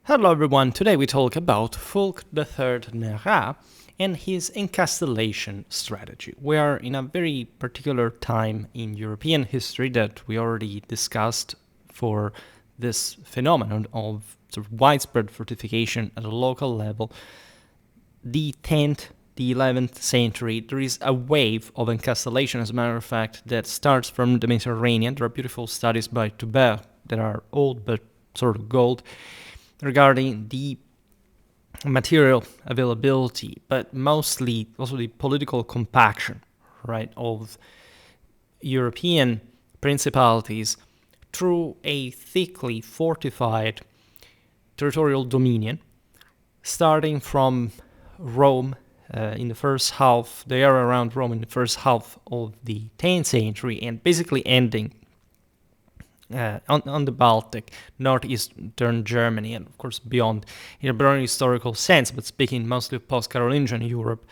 Hello everyone, today we talk about Fulk III Nerra and his encastellation strategy. We are in a very particular time in European history that we already discussed for this phenomenon of sort of widespread fortification at a local level. The 10th, the 11th century, there is a wave of encastellation, as a matter of fact, that starts from the Mediterranean. There are beautiful studies by Toubert that are old but sort of gold, regarding the material availability, but mostly also the political compaction, right, of European principalities through a thickly fortified territorial dominion, starting from Rome in the first half, the area around Rome in the first half of the 10th century, and basically ending on the Baltic, northeastern Germany, and of course beyond in a broader historical sense, but speaking mostly of post-Carolingian Europe,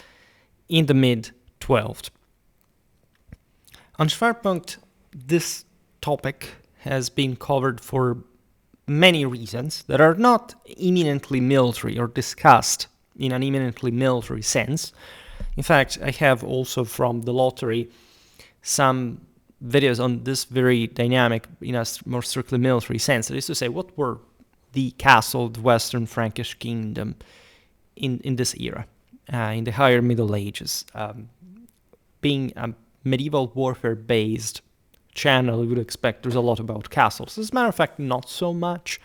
in the mid-12th. On Schwerpunkt, this topic has been covered for many reasons that are not eminently military or discussed in an eminently military sense. In fact, I have also from the lottery some videos on this very dynamic, in a more strictly military sense. That is to say, what were the castles of the Western Frankish kingdom in this era, in the higher Middle Ages. Being a medieval warfare-based channel, you would expect there's a lot about castles. As a matter of fact, not so much,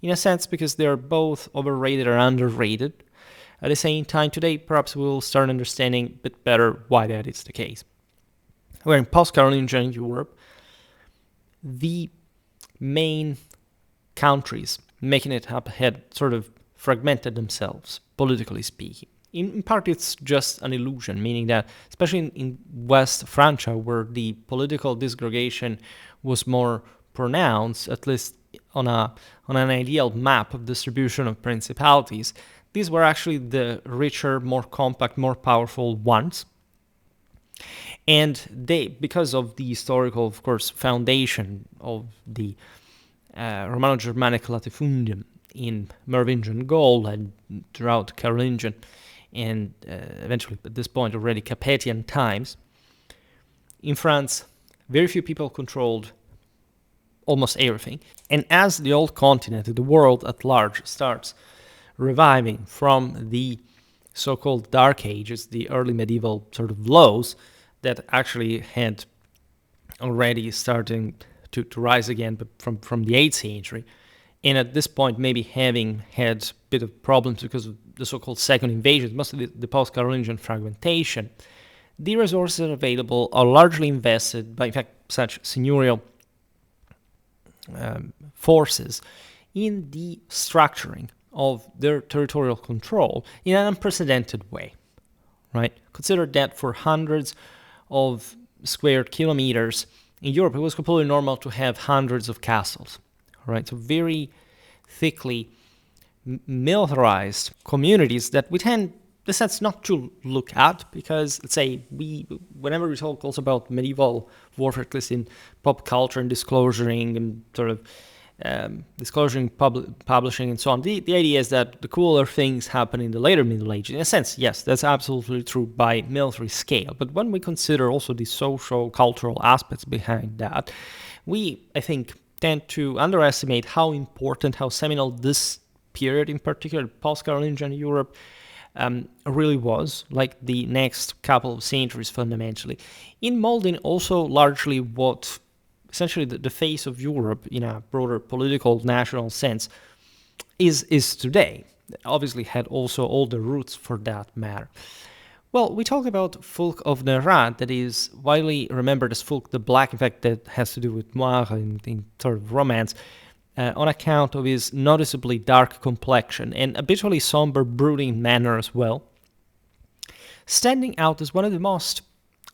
in a sense, because they're both overrated or underrated. At the same time, today, perhaps we'll start understanding a bit better why that is the case. We're in post-Carolingian Europe. The main countries making it up had sort of fragmented themselves, politically speaking. In part, it's just an illusion, meaning that, especially in West Francia, where the political disgregation was more pronounced, at least on an ideal map of distribution of principalities, these were actually the richer, more compact, more powerful ones. And they, because of the historical, of course, foundation of the Romano-Germanic latifundium in Merovingian Gaul and throughout Carolingian and eventually at this point already Capetian times, in France, very few people controlled almost everything. And as the old continent, the world at large, starts reviving from the so-called Dark Ages, the early medieval sort of lows, that actually had already starting to rise again, but from the 8th century. And at this point, maybe having had a bit of problems because of the so-called second invasions, mostly the post-Carolingian fragmentation, the resources available are largely invested by, in fact, such seigneurial forces in the structuring of their territorial control in an unprecedented way, right? Consider that for hundreds of square kilometers in Europe, it was completely normal to have hundreds of castles, right? So very thickly militarized communities that we tend, in sense, not to look at, because, let's say, whenever we talk also about medieval warfare, at least in pop culture and disclosing and sort of disclosing, publishing, and so on. The idea is that the cooler things happen in the later Middle Ages. In a sense, yes, that's absolutely true by military scale. But when we consider also the social, cultural aspects behind that, we, I think, tend to underestimate how important, how seminal this period, in particular post-Carolingian Europe, really was, like the next couple of centuries fundamentally, in molding also largely what essentially the face of Europe in a broader political national sense is today. Obviously had also all the roots for that matter. Well, we talk about Fulk of Nerra, that is widely remembered as Fulk the Black, in fact that has to do with noir in sort of romance, on account of his noticeably dark complexion and habitually somber, brooding manner as well, standing out as one of the most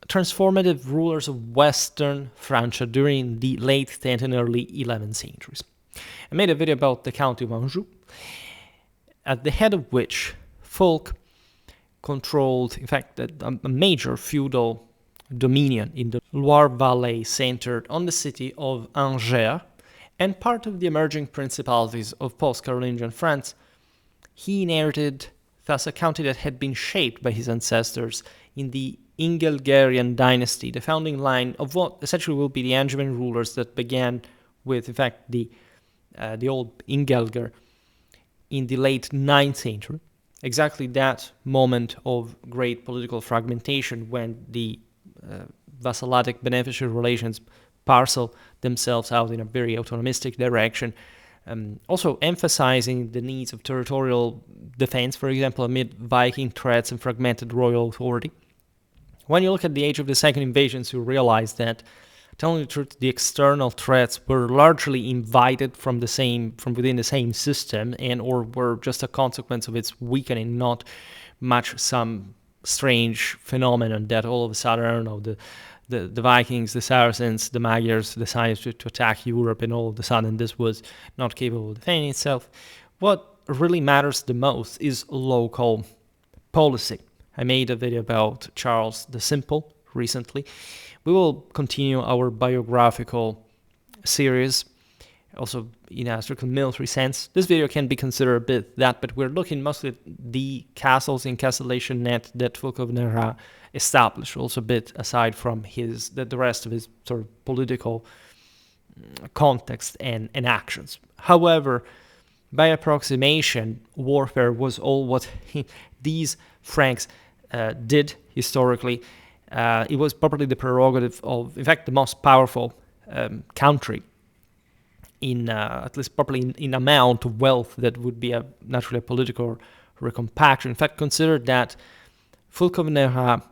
transformative rulers of Western Francia during the late 10th and early 11th centuries. I made a video about the County of Anjou, at the head of which Fulk controlled, in fact, a major feudal dominion in the Loire Valley centered on the city of Angers, and part of the emerging principalities of post-Carolingian France, he inherited thus a county that had been shaped by his ancestors in the Ingelgerian dynasty, the founding line of what essentially will be the Angevin rulers that began with, in fact, the old Ingelger in the late 9th century. Exactly that moment of great political fragmentation when the vassalatic beneficial relations parcel themselves out in a very autonomistic direction, also emphasizing the needs of territorial defense, for example, amid Viking threats and fragmented royal authority. When you look at the age of the second invasions, you realize that, telling the truth, the external threats were largely invited from within the same system, and or were just a consequence of its weakening, not much some strange phenomenon that all of a sudden, I don't know, the Vikings, the Saracens, the Magyars decided to attack Europe, and all of a sudden this was not capable of defending itself. What really matters the most is local policy. I made a video about Charles the Simple recently. We will continue our biographical series, also in a strictly military sense. This video can be considered a bit that, but we're looking mostly at the castles and castellation net that Fulk of Nerra established, also a bit aside from the rest of his sort of political context and actions. However, by approximation, warfare was all what these Franks did historically. It was probably the prerogative of, in fact, the most powerful country in, at least probably in amount of wealth that would be naturally a political recompaction. In fact, consider that Fulk of Nerra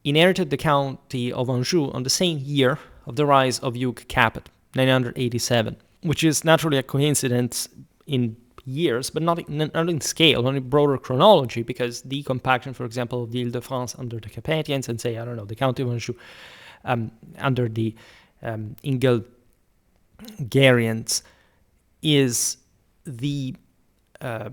inherited the county of Anjou on the same year of the rise of Hugh Capet, 987, which is naturally a coincidence in years, but not in scale, not in broader chronology, because the compaction, for example, of the Ile-de-France under the Capetians and, say, I don't know, the county of Anjou under the Ingelgerians is the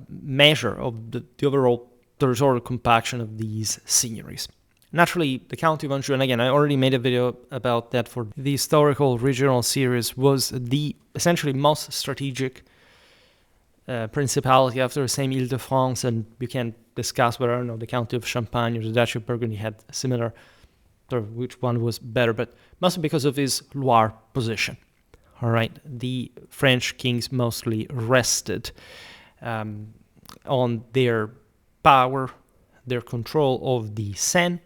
measure of the overall territorial compaction of these seigneuries. Naturally, the county of Anjou, and again, I already made a video about that for the historical regional series, was the essentially most strategic principality after the same Ile-de-France, and you can discuss whether, I don't know, the county of Champagne or the Duchy of Burgundy had similar, or which one was better, but mostly because of his Loire position. All right, the French kings mostly rested on their power, their control of the Seine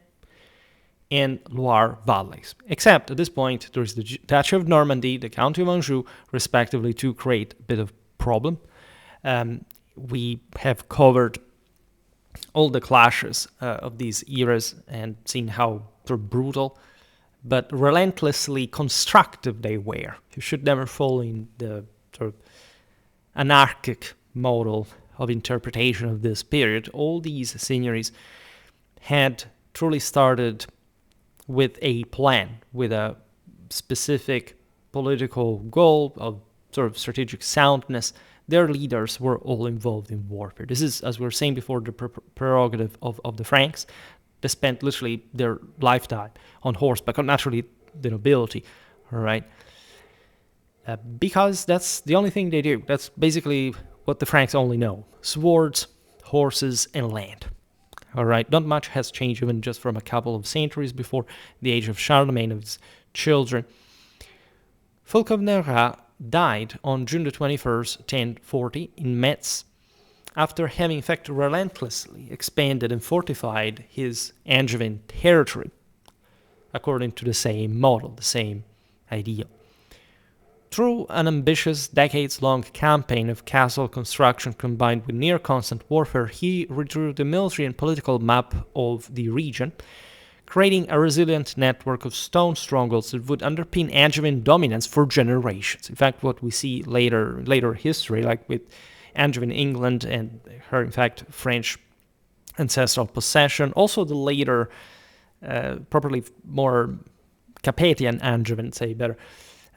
and Loire valleys. Except at this point, there is the Duchy of Normandy, the County of Anjou, respectively, to create a bit of problem. We have covered all the clashes of these eras and seen how brutal but relentlessly constructive they were. You should never fall in the sort of anarchic model of interpretation of this period. All these seigneuries had truly started with a plan, with a specific political goal of sort of strategic soundness. Their leaders were all involved in warfare. This is, as we were saying before, the prerogative of the Franks. They spent literally their lifetime on horseback, or naturally the nobility, all right? Because that's the only thing they do. That's basically what the Franks only know: swords, horses, and land. All right, not much has changed even just from a couple of centuries before the age of Charlemagne and his children. Fulk of Nerra died on June the 21st, 1040, in Metz, after having in fact relentlessly expanded and fortified his Angevin territory, according to the same model, the same idea. Through an ambitious, decades-long campaign of castle construction combined with near-constant warfare, he redrew the military and political map of the region, creating a resilient network of stone strongholds that would underpin Angevin dominance for generations. In fact, what we see later history, like with Angevin England and her, in fact, French ancestral possession, also the later, probably more Capetian Angevin, say better,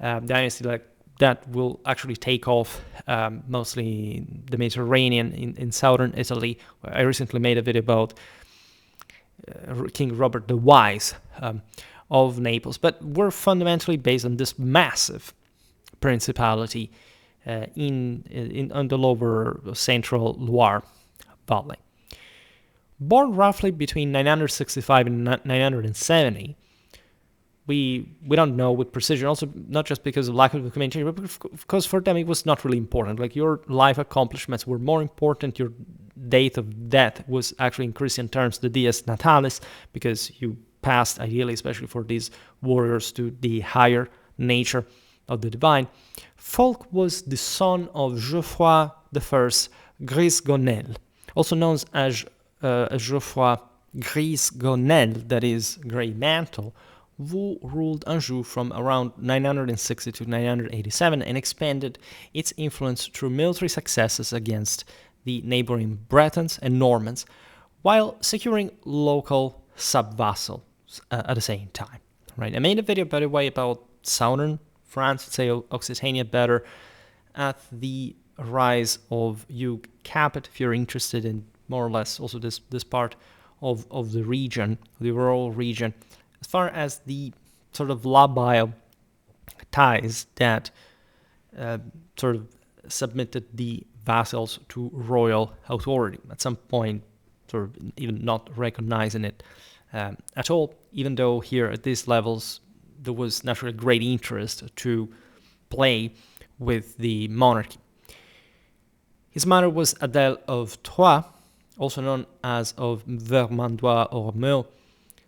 dynasty like that will actually take off mostly the Mediterranean in southern Italy. I recently made a video about King Robert the Wise of Naples, but we're fundamentally based on this massive principality on the lower central Loire Valley. Born roughly between 965 and 970, we don't know with precision, also not just because of lack of documentation, but because for them it was not really important. Like, your life accomplishments were more important. Your date of death was actually, in Christian terms, the dies natalis, because you passed, ideally, especially for these warriors, to the higher nature of the divine. Fulk was the son of Geoffroy I Grisgonel, also known as Geoffroy Grisgonel, that is, Grey Mantle, who ruled Anjou from around 960 to 987 and expanded its influence through military successes against the neighboring Bretons and Normans, while securing local sub-vassals at the same time. Right? I made a video, by the way, about southern France, let's say Occitania better, at the rise of Hugh Capet, if you're interested in more or less also this part of the region, the rural region. As far as the sort of labile ties that sort of submitted the vassals to royal authority, at some point sort of even not recognizing it at all, even though here at these levels there was naturally great interest to play with the monarchy. His mother was Adèle of Troyes, also known as of Vermandois or Meaux.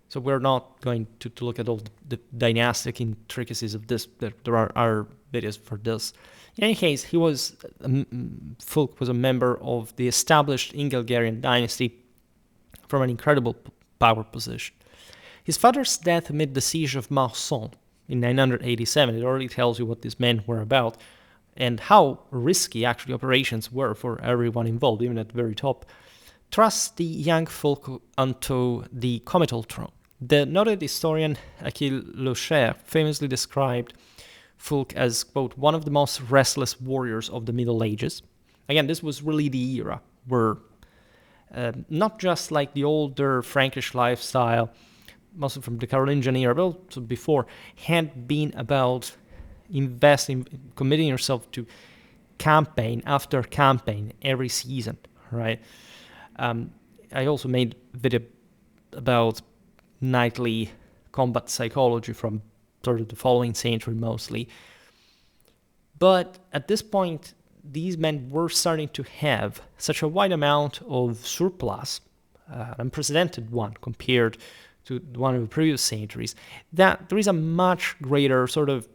So we're not going to look at all the dynastic intricacies of this. There are videos for this. In any case, Fulk was a member of the established Ingulgarian dynasty from an incredible power position. His father's death amid the siege of Marsan in 987, it already tells you what these men were about and how risky actually operations were for everyone involved, even at the very top, thrust the young Fulk onto the comital throne. The noted historian Achille Loucher famously described Fulk as, quote, one of the most restless warriors of the Middle Ages. Again, this was really the era where not just like the older Frankish lifestyle, mostly from the Carolingian era, but also before, had been about investing, committing yourself to campaign after campaign every season, right? I also made a video about knightly combat psychology from sort of the following century mostly. But at this point, these men were starting to have such a wide amount of surplus, unprecedented one compared to one of the previous centuries, that there is a much greater sort of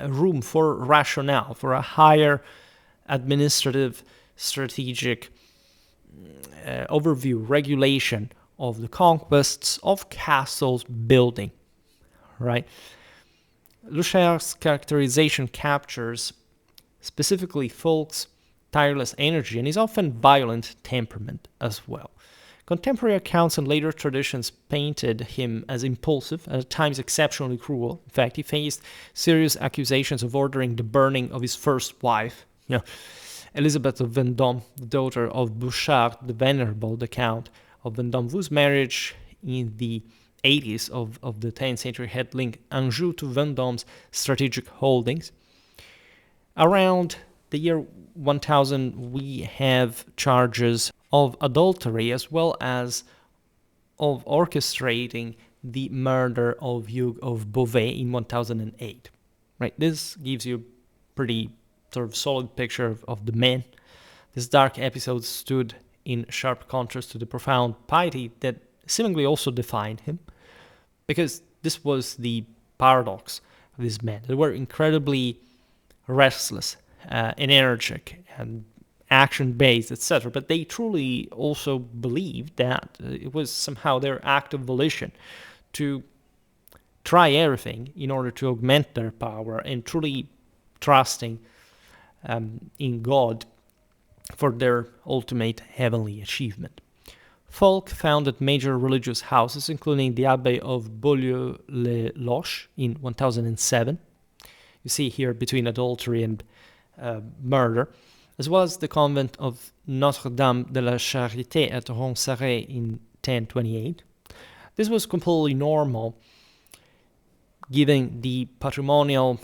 room for rationale, for a higher administrative, strategic overview, regulation of the conquests of castles building, right? Loucher's characterization captures specifically Fulk's tireless energy and his often violent temperament as well. Contemporary accounts and later traditions painted him as impulsive, and at times exceptionally cruel. In fact, he faced serious accusations of ordering the burning of his first wife, Elizabeth of Vendôme, the daughter of Bouchard the Venerable, the Count of Vendôme, whose marriage in the 80s of the 10th century had linked Anjou to Vendôme's strategic holdings. Around the year 1000, we have charges of adultery as well as of orchestrating the murder of Hugh of Beauvais in 1008. Right, this gives you a pretty sort of solid picture of the man. This dark episode stood in sharp contrast to the profound piety that seemingly also defined him, because this was the paradox of these men. They were incredibly restless, energetic, and action-based, etc. But they truly also believed that it was somehow their act of volition to try everything in order to augment their power, and truly trusting in God for their ultimate heavenly achievement. Fulk founded major religious houses, including the Abbey of Beaulieu-lès-Loches in 1007. You see here between adultery and murder, as well as the convent of Notre-Dame de la Charité at Ronsaret in 1028. This was completely normal, given the patrimonial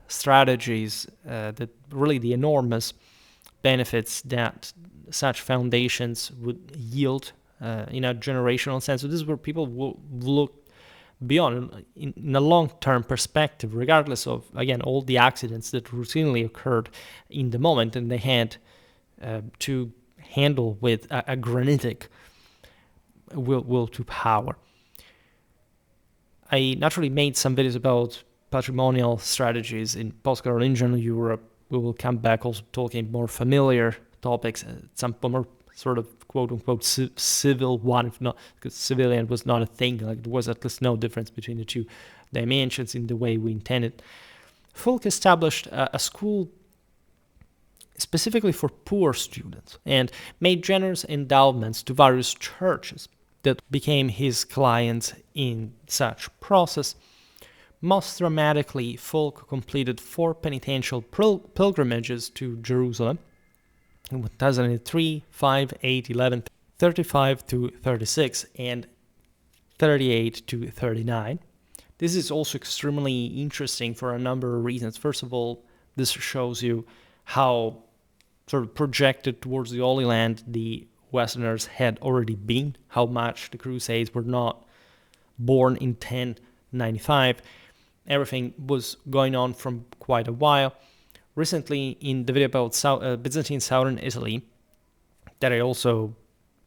strategies, that really the enormous benefits that such foundations would yield in a generational sense. So this is where people will look beyond in a long-term perspective, regardless of, again, all the accidents that routinely occurred in the moment, and they had to handle with a granitic will to power. I naturally made some videos about patrimonial strategies in post-Carolingian Europe. We will come back also talking more familiar topics, some more sort of quote-unquote civil one, if not, because civilian was not a thing. Like, there was at least no difference between the two dimensions in the way we intended. Fulk established a school specifically for poor students and made generous endowments to various churches that became his clients in such process. Most dramatically, Fulk completed 4 penitential pilgrimages to Jerusalem in 2003, 5, 8, 11, 35 to 36, and 38 to 39. This is also extremely interesting for a number of reasons. First of all, this shows you how sort of projected towards the Holy Land the Westerners had already been, how much the Crusades were not born in 1095. Everything was going on from quite a while. Recently, in the video about Byzantine southern Italy, that I also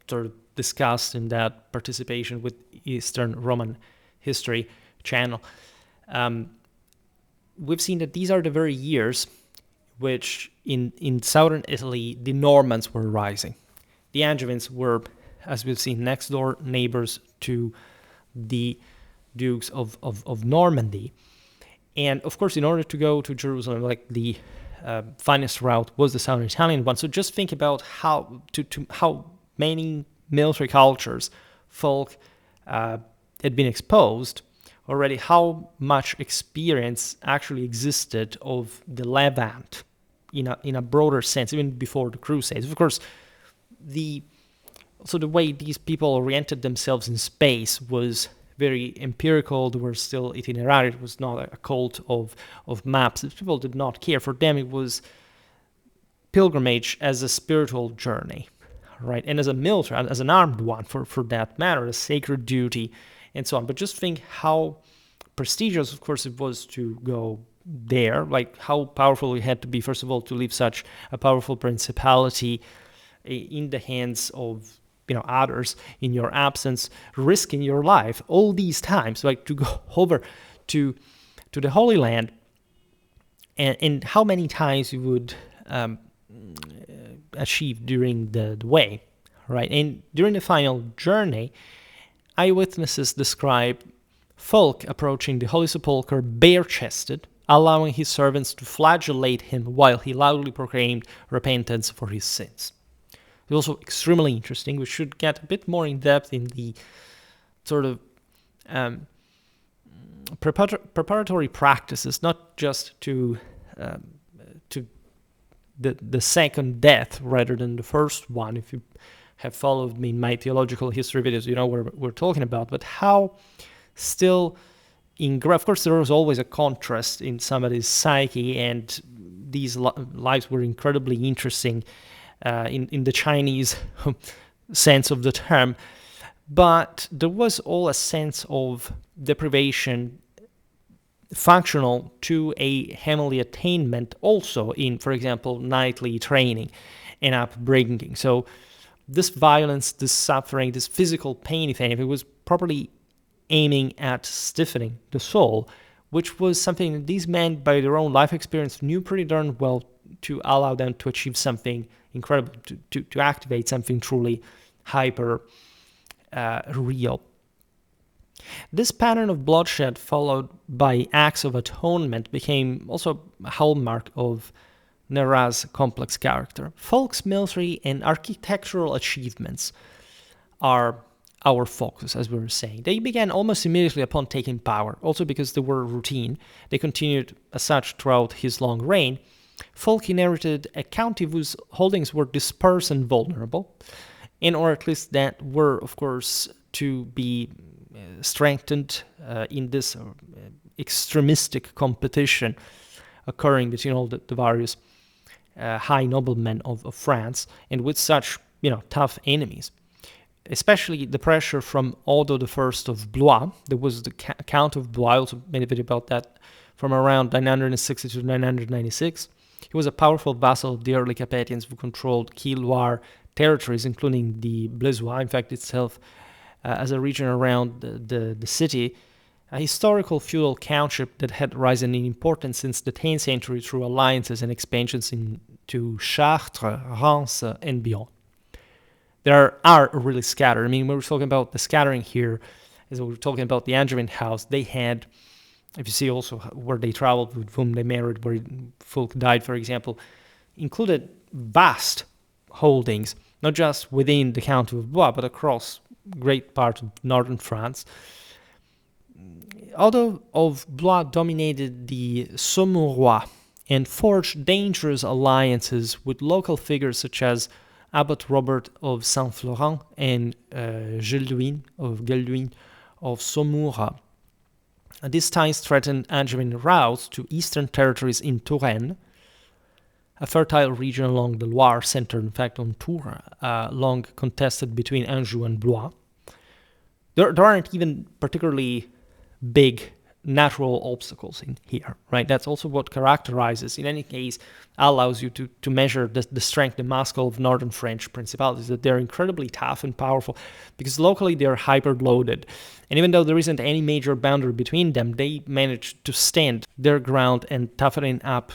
sort of discussed in that participation with Eastern Roman History channel, we've seen that these are the very years which in southern Italy the Normans were rising. The Angevins were, as we've seen, next door neighbors to the Dukes of Normandy. And of course, in order to go to Jerusalem, like the finest route was the southern Italian one. So just think about how many military cultures Fulk had been exposed already, how much experience actually existed of the Levant in a broader sense, even before the Crusades. Of course, the way these people oriented themselves in space was very empirical. They were still itinerary. It was not a cult of maps. People did not care. For them, it was pilgrimage as a spiritual journey, right? And as a military, as an armed one, for that matter, a sacred duty, and so on. But just think how prestigious, of course, it was to go there, like how powerful it had to be, first of all, to leave such a powerful principality in the hands of others in your absence, risking your life all these times, like to go over to the Holy Land, and how many times you would achieve during the way, right? And during the final journey, eyewitnesses describe Fulk approaching the Holy Sepulchre bare-chested, allowing his servants to flagellate him while he loudly proclaimed repentance for his sins. It's also extremely interesting. We should get a bit more in depth in the sort of preparatory practices, not just to the second death rather than the first one. If you have followed me in my theological history videos, you know what we're talking about. But how still of course, there was always a contrast in somebody's psyche, and these lives were incredibly interesting in the Chinese sense of the term. But there was all a sense of deprivation functional to a heavenly attainment also in, for example, knightly training and upbringing. So this violence, this suffering, this physical pain, if any, it was properly aiming at stiffening the soul, which was something that these men, by their own life experience, knew pretty darn well to allow them to achieve something incredible, to activate something truly hyper real. This pattern of bloodshed, followed by acts of atonement, became also a hallmark of Nerra's complex character. Fulk's military and architectural achievements are our focus, as we were saying. They began almost immediately upon taking power, also because they were routine. They continued as such throughout his long reign. Fulk inherited a county whose holdings were dispersed and vulnerable, or at least that were, of course, to be strengthened in this extremistic competition occurring between all the various high noblemen of France, and with such tough enemies. Especially the pressure from Otto I of Blois. There was the Count of Blois. I also made a video about that, from around 960 to 996. He was a powerful vassal of the early Capetians who controlled key Loire territories, including the Blaisois, in fact, itself, as a region around the city, a historical feudal countship that had risen in importance since the 10th century through alliances and expansions into Chartres, Reims, and beyond. They are really scattered. I mean, when we're talking about the scattering here, as we were talking about the Angevin house, they had, if you see also where they traveled, with whom they married, where Fulk died, for example, included vast holdings, not just within the County of Blois, but across great part of northern France. Otto of Blois dominated the Saumurois and forged dangerous alliances with local figures such as Abbot Robert of Saint-Florent and Gelduin of Saumura. These ties threatened Angevin routes to eastern territories in Touraine, a fertile region along the Loire, centered in fact on Tours, long contested between Anjou and Blois. There aren't even particularly big natural obstacles in here, right? That's also what characterizes, in any case, allows you to measure the strength, the muscle of northern French principalities, that they're incredibly tough and powerful, because locally they're hyper-loaded. And even though there isn't any major boundary between them, they manage to stand their ground and toughening up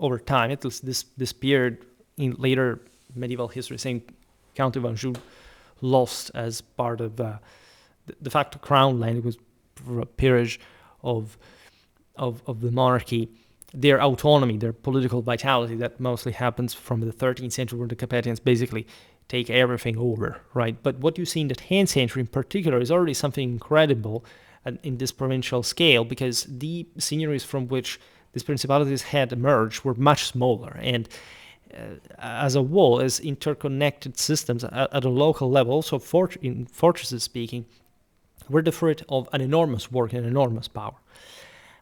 over time. It was this period in later medieval history, saying Count of Anjou lost as part of the de facto crown land. It was a peerage of the monarchy, their autonomy, their political vitality, that mostly happens from the 13th century, where the Capetians basically take everything over, right? But what you see in the 10th century in particular is already something incredible in this provincial scale, because the seigneuries from which these principalities had emerged were much smaller, and as a whole, as interconnected systems at a local level, also in fortresses speaking, were the fruit of an enormous work and enormous power.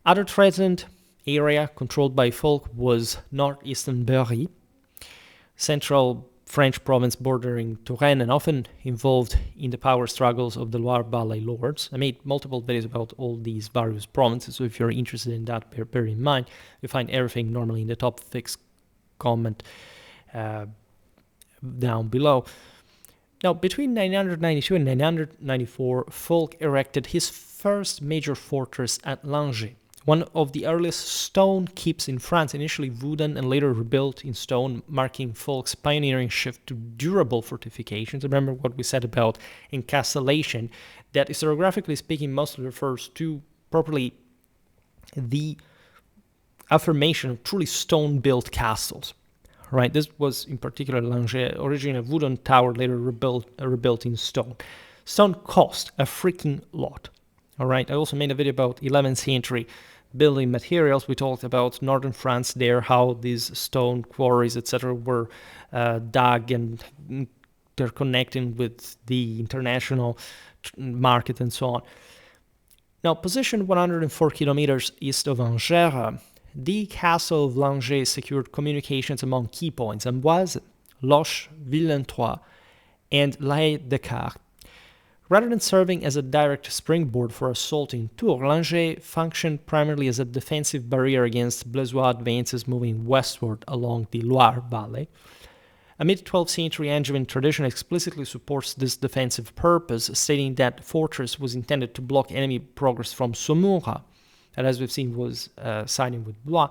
Other threatened area controlled by Fulk was northeastern Berry, central French province bordering Touraine and often involved in the power struggles of the Loire Valley lords. I made multiple videos about all these various provinces, so if you're interested in that, bear in mind. You find everything normally in the top fixed comment down below. Now, between 992 and 994, Fulk erected his first major fortress at Langeais, one of the earliest stone keeps in France, initially wooden and later rebuilt in stone, marking Fulk's pioneering shift to durable fortifications. Remember what we said about encastellation, that historiographically speaking mostly refers to properly the affirmation of truly stone-built castles. Right, this was in particular Langeais, originally a wooden tower, later rebuilt in stone. Stone cost a freaking lot. All right, I also made a video about 11th century building materials. We talked about northern France there, how these stone quarries, etc., were dug, and they're connecting with the international market and so on. Now, positioned 104 kilometers east of Angers, the castle of Langeais secured communications among key points: Amboise, Loches, Villeneuve, and La Haye-Descartes. Rather than serving as a direct springboard for assault in Tours, Langeais functioned primarily as a defensive barrier against Blaisois advances moving westward along the Loire Valley. A mid-12th century Angevin tradition explicitly supports this defensive purpose, stating that the fortress was intended to block enemy progress from Saumura, that, as we've seen, was siding with Blois.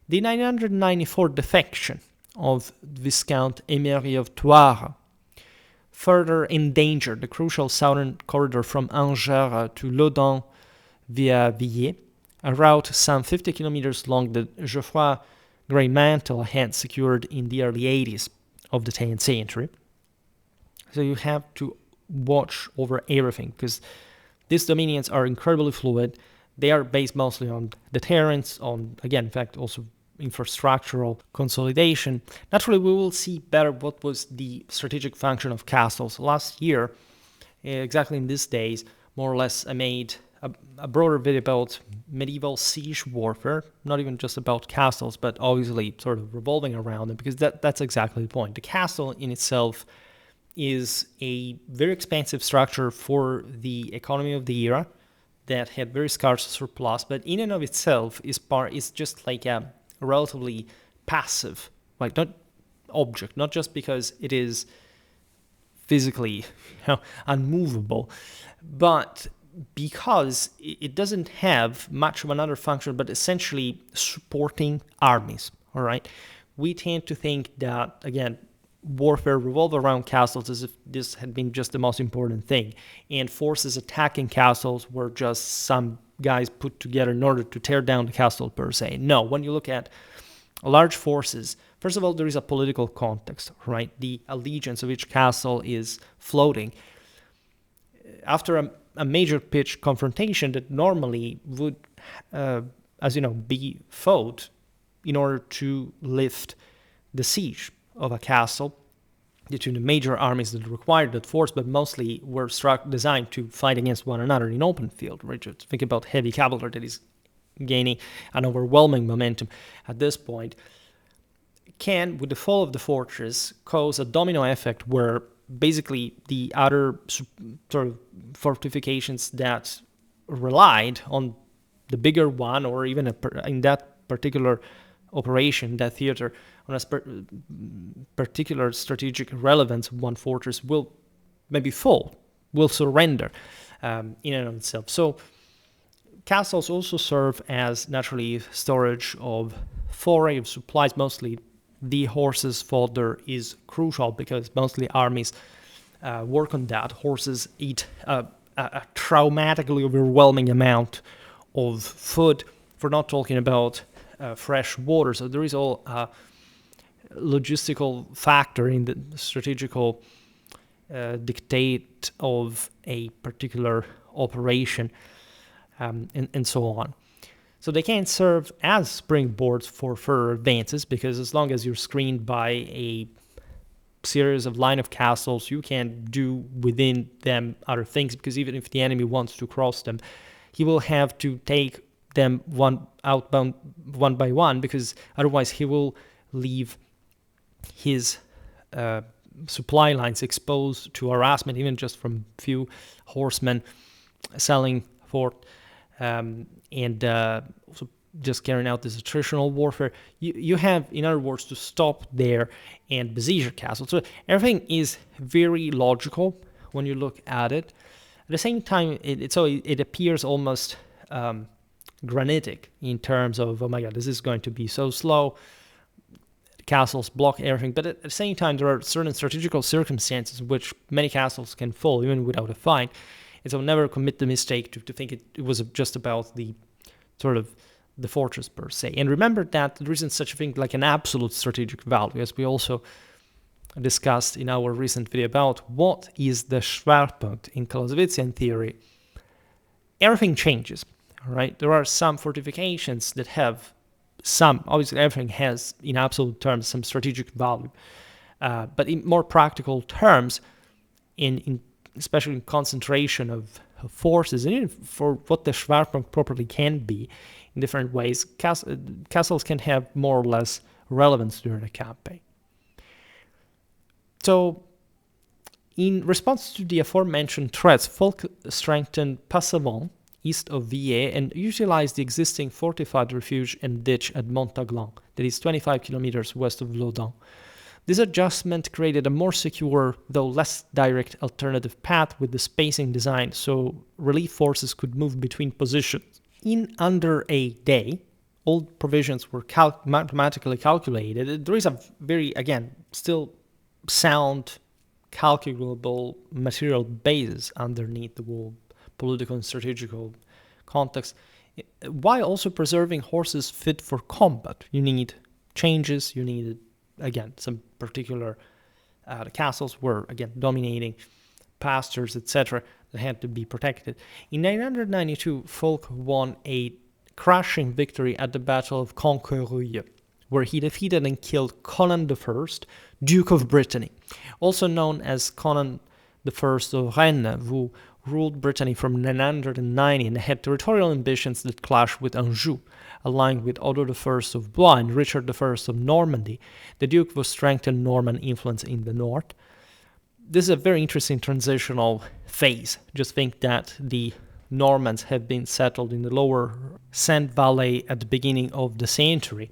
The 994 defection of Viscount Emery of Thouars further endangered the crucial southern corridor from Angers to Loudun via Villiers, a route some 50 kilometers long that Geoffroy Greymantle had secured in the early 80s of the 10th century. So you have to watch over everything, because these dominions are incredibly fluid. They are based mostly on deterrence, on, again, in fact, also infrastructural consolidation. Naturally, we will see better what was the strategic function of castles. Last year, exactly in these days, more or less, I made a broader video about medieval siege warfare, not even just about castles, but obviously sort of revolving around them, because that's exactly the point. The castle in itself is a very expensive structure for the economy of the era that had very scarce surplus, but in and of itself is just like a relatively passive, like not object, not just because it is physically unmovable, but because it doesn't have much of another function, but essentially supporting armies. All right, we tend to think that, again, warfare revolved around castles as if this had been just the most important thing, and forces attacking castles were just some guys put together in order to tear down the castle per se. No, when you look at large forces, first of all, there is a political context, right? The allegiance of each castle is floating. After a major pitched confrontation that normally would, be fought in order to lift the siege of a castle due to the major armies that required that force, but mostly were designed to fight against one another in open field. Right? Just think about heavy cavalry that is gaining an overwhelming momentum at this point, can, with the fall of the fortress, cause a domino effect where basically the other sort of fortifications that relied on the bigger one, or even in that particular operation, that theater, on a particular strategic relevance, one fortress will maybe fall, will surrender in and of itself. So castles also serve as naturally storage of foray of supplies. Mostly the horses' fodder is crucial because mostly armies work on that. Horses eat a traumatically overwhelming amount of food, for not talking about fresh water. So there is all a logistical factor in the strategical dictate of a particular operation, and so on. So they can serve as springboards for further advances, because as long as you're screened by a series of line of castles, you can do within them other things, because even if the enemy wants to cross them, he will have to take them one by one, because otherwise he will leave his supply lines exposed to harassment, even just from few horsemen selling forth, and also just carrying out this attritional warfare. You have, in other words, to stop there and besiege your castle. So everything is very logical when you look at it. At the same time, it appears almost granitic in terms of, oh my god, this is going to be so slow. Castles block everything, but at the same time, there are certain strategical circumstances in which many castles can fall even without a fight. And so never commit the mistake to think it was just about the sort of the fortress per se. And remember that there isn't such a thing like an absolute strategic value, as we also discussed in our recent video about what is the Schwerpunkt in Clausewitzian theory. Everything changes, right? There are some fortifications that have obviously everything has, in absolute terms, some strategic value. But in more practical terms, especially in concentration of forces, and even for what the Schwerpunkt properly can be in different ways, castles can have more or less relevance during a campaign. So, in response to the aforementioned threats, Fulk strengthened Passavant, east of Villiers, and utilized the existing fortified refuge and ditch at Montaglan, that is 25 kilometers west of Loudun. This adjustment created a more secure, though less direct, alternative path with the spacing design, so relief forces could move between positions. In under a day, all provisions were mathematically calculated. There is a very, again, still sound, calculable material basis underneath the whole political and strategical context, while also preserving horses fit for combat. You need changes, you need, again, some particular the castles were, again, dominating pastures, etc., that had to be protected. In 992, Fulk won a crushing victory at the Battle of Conquereuil, where he defeated and killed Conan I, Duke of Brittany, also known as Conan I of Rennes, who ruled Brittany from 990 and had territorial ambitions that clashed with Anjou. Allying with Otto I of Blois and Richard I of Normandy, the Duke was strengthened Norman influence in the north. This is a very interesting transitional phase. Just think that the Normans have been settled in the lower Seine Valley at the beginning of the century,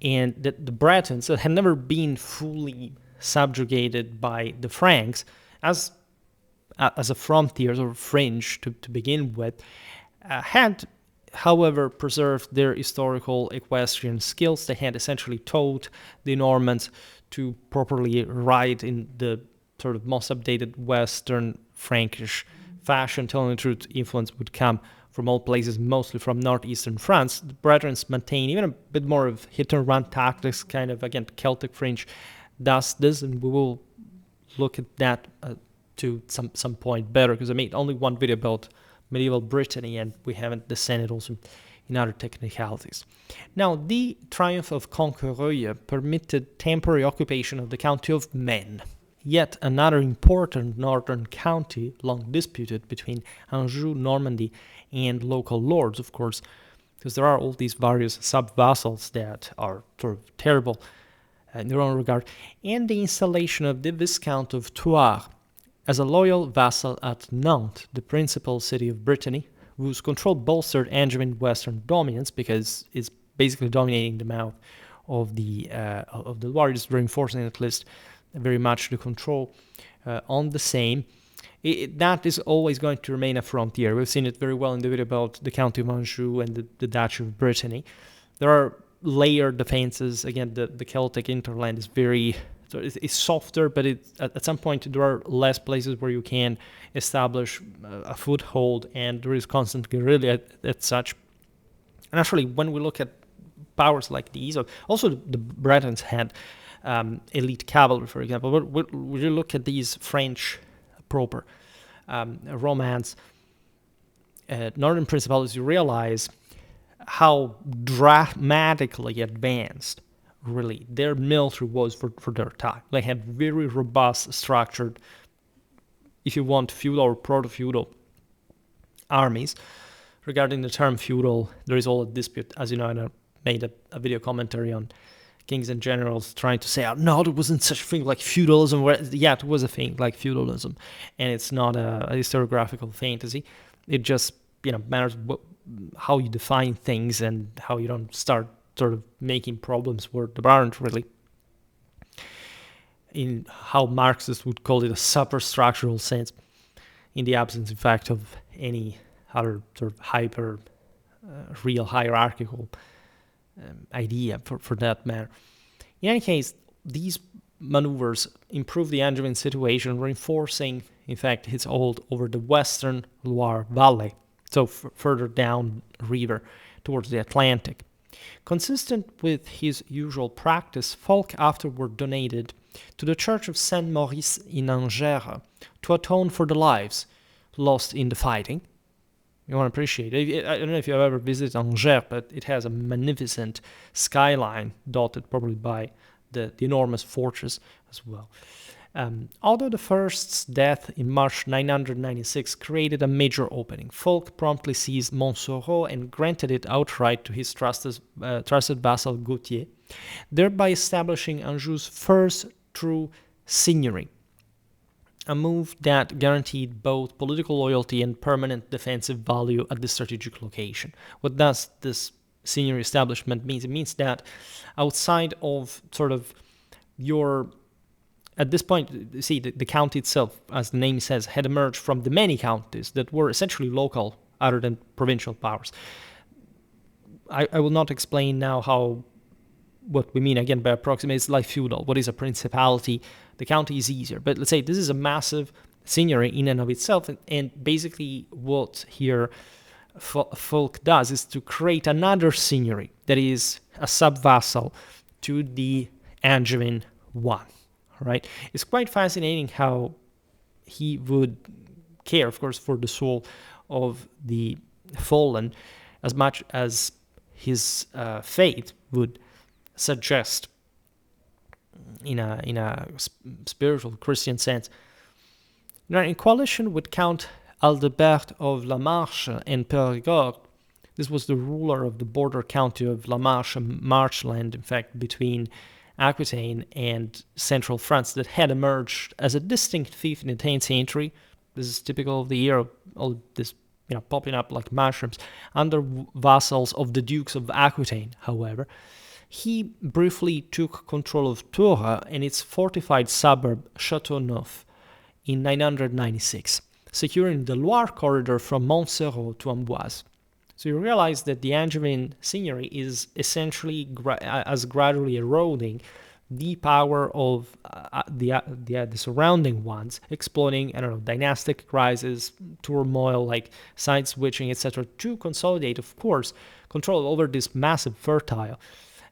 and that the Bretons had never been fully subjugated by the Franks as a frontier or fringe to begin with, had, however, preserved their historical equestrian skills. They had essentially taught the Normans to properly ride in the sort of most updated Western Frankish fashion. Telling the truth, influence would come from all places, mostly from northeastern France. The Bretons maintain even a bit more of hit-and-run tactics, kind of, again, Celtic fringe does this, and we will look at that to some point better, because I made only one video about medieval Brittany, and we haven't descended also in other technicalities. Now, the triumph of Conquereuil permitted temporary occupation of the county of Maine, yet another important northern county long disputed between Anjou, Normandy, and local lords, of course, because there are all these various sub-vassals that are sort of terrible in their own regard, and the installation of the Viscount of Thouars as a loyal vassal at Nantes, the principal city of Brittany, whose control bolstered Angevin western dominance because it's basically dominating the mouth of the Loire, just reinforcing at least very much the control on the Seine. That is always going to remain a frontier. We've seen it very well in the video about the County of Anjou and the Duchy of Brittany. There are layered defenses. Again, the Celtic hinterland is very... So it's softer, but at some point there are less places where you can establish a foothold, and there is constant guerrilla at such. And actually, when we look at powers like these, also the Bretons had elite cavalry, for example. But when you look at these French proper Romance, northern principalities, you realize how dramatically advanced really their military was for their time. They had very robust, structured, if you want, feudal or proto-feudal armies. Regarding the term feudal, there is all a dispute. As you know, I made a video commentary on kings and generals trying to say, oh, no, there wasn't such a thing like feudalism. Yeah, it was a thing like feudalism, and it's not a historiographical fantasy. It just matters how you define things and how you don't start sort of making problems where there aren't really. In how Marxists would call it a superstructural sense, in the absence, in fact, of any other sort of hyper real hierarchical idea for that matter. In any case, these maneuvers improve the Angevin situation, reinforcing, in fact, his hold over the western Loire Valley, so further down river towards the Atlantic. Consistent with his usual practice, Fulk afterward donated to the Church of Saint Maurice in Angers to atone for the lives lost in the fighting. You want to appreciate it. I don't know if you've ever visited Angers, but it has a magnificent skyline dotted probably by the enormous fortress as well. Although the first's death in March 996 created a major opening, Fulk promptly seized Montsoreau and granted it outright to his trusted vassal Gautier, thereby establishing Anjou's first true seigneury, a move that guaranteed both political loyalty and permanent defensive value at the strategic location. What does this seigneury establishment mean? It means that outside of sort of your... At this point, see, the county itself, as the name says, had emerged from the many counties that were essentially local other than provincial powers. I will not explain now what we mean, again, by approximate. It's like feudal. What is a principality? The county is easier. But let's say this is a massive seigneury in and of itself, and basically what here Fulk does is to create another seigneury that is a sub-vassal to the Angevin one. Right? It's quite fascinating how he would care, of course, for the soul of the fallen as much as his faith would suggest in a spiritual Christian sense. Now, in coalition with Count Aldebert of La Marche and Périgord. This was the ruler of the border county of La Marche, marchland, in fact, between Aquitaine and central France that had emerged as a distinct fief in the 10th century. This is typical of the era, all this popping up like mushrooms, under vassals of the Dukes of Aquitaine, however. He briefly took control of Tours and its fortified suburb Châteauneuf in 996, securing the Loire corridor from Montserrat to Amboise. So you realize that the Angevin seigneury is essentially gradually eroding the power of the surrounding ones, exploiting, dynastic crises, turmoil, like side switching, etc., to consolidate, of course, control over this massive, fertile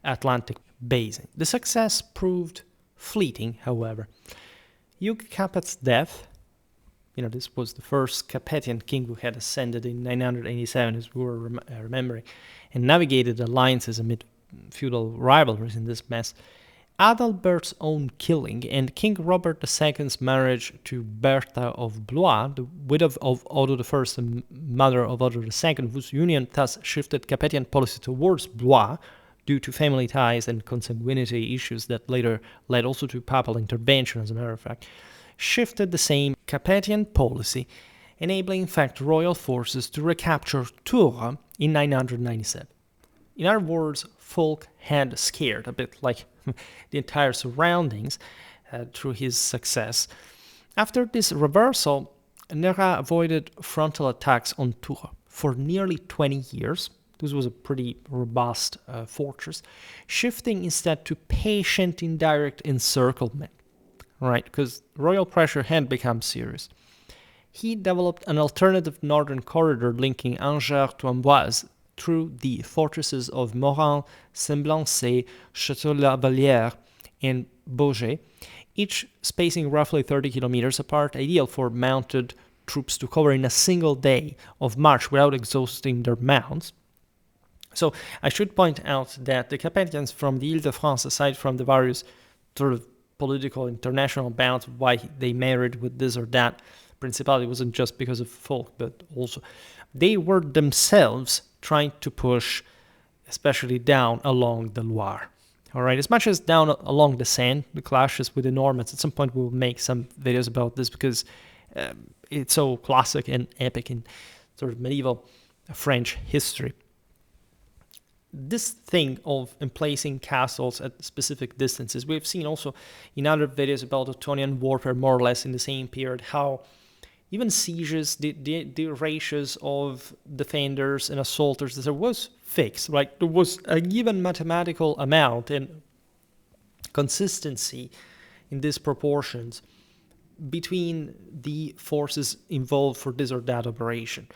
Atlantic basin. The success proved fleeting, however. Hugh Capet's death, this was the first Capetian king who had ascended in 987, as we were remembering, and navigated alliances amid feudal rivalries in this mess. Adalbert's own killing and King Robert II's marriage to Bertha of Blois, the widow of Otto I and mother of Otto II, whose union thus shifted Capetian policy towards Blois due to family ties and consanguinity issues that later led also to papal intervention, as a matter of fact, shifted the same Capetian policy, enabling, in fact, royal forces to recapture Tours in 997. In other words, Fulk had scared, a bit like the entire surroundings, through his success. After this reversal, Nerra avoided frontal attacks on Tours for nearly 20 years. This was a pretty robust fortress, shifting instead to patient indirect encirclement, right? Because royal pressure had become serious. He developed an alternative northern corridor linking Angers to Amboise through the fortresses of Morin, Semblancay, Château-la-Vallière, and Beaugé, each spacing roughly 30 kilometers apart, ideal for mounted troops to cover in a single day of march without exhausting their mounts. So I should point out that the Capetians from the Ile-de-France, aside from the various sort of political international bounds, why they married with this or that principality, wasn't just because of Fulk, but also they were themselves trying to push, especially down along the Loire. All right, as much as down along the Seine, the clashes with the Normans. At some point, we'll make some videos about this because it's so classic and epic in sort of medieval French history. This thing of emplacing castles at specific distances, we've seen also in other videos about Ottonian warfare, more or less in the same period, how even sieges, the ratios of defenders and assaulters, there was fixed, right? There was a given mathematical amount and consistency in these proportions between the forces involved for this or that operation.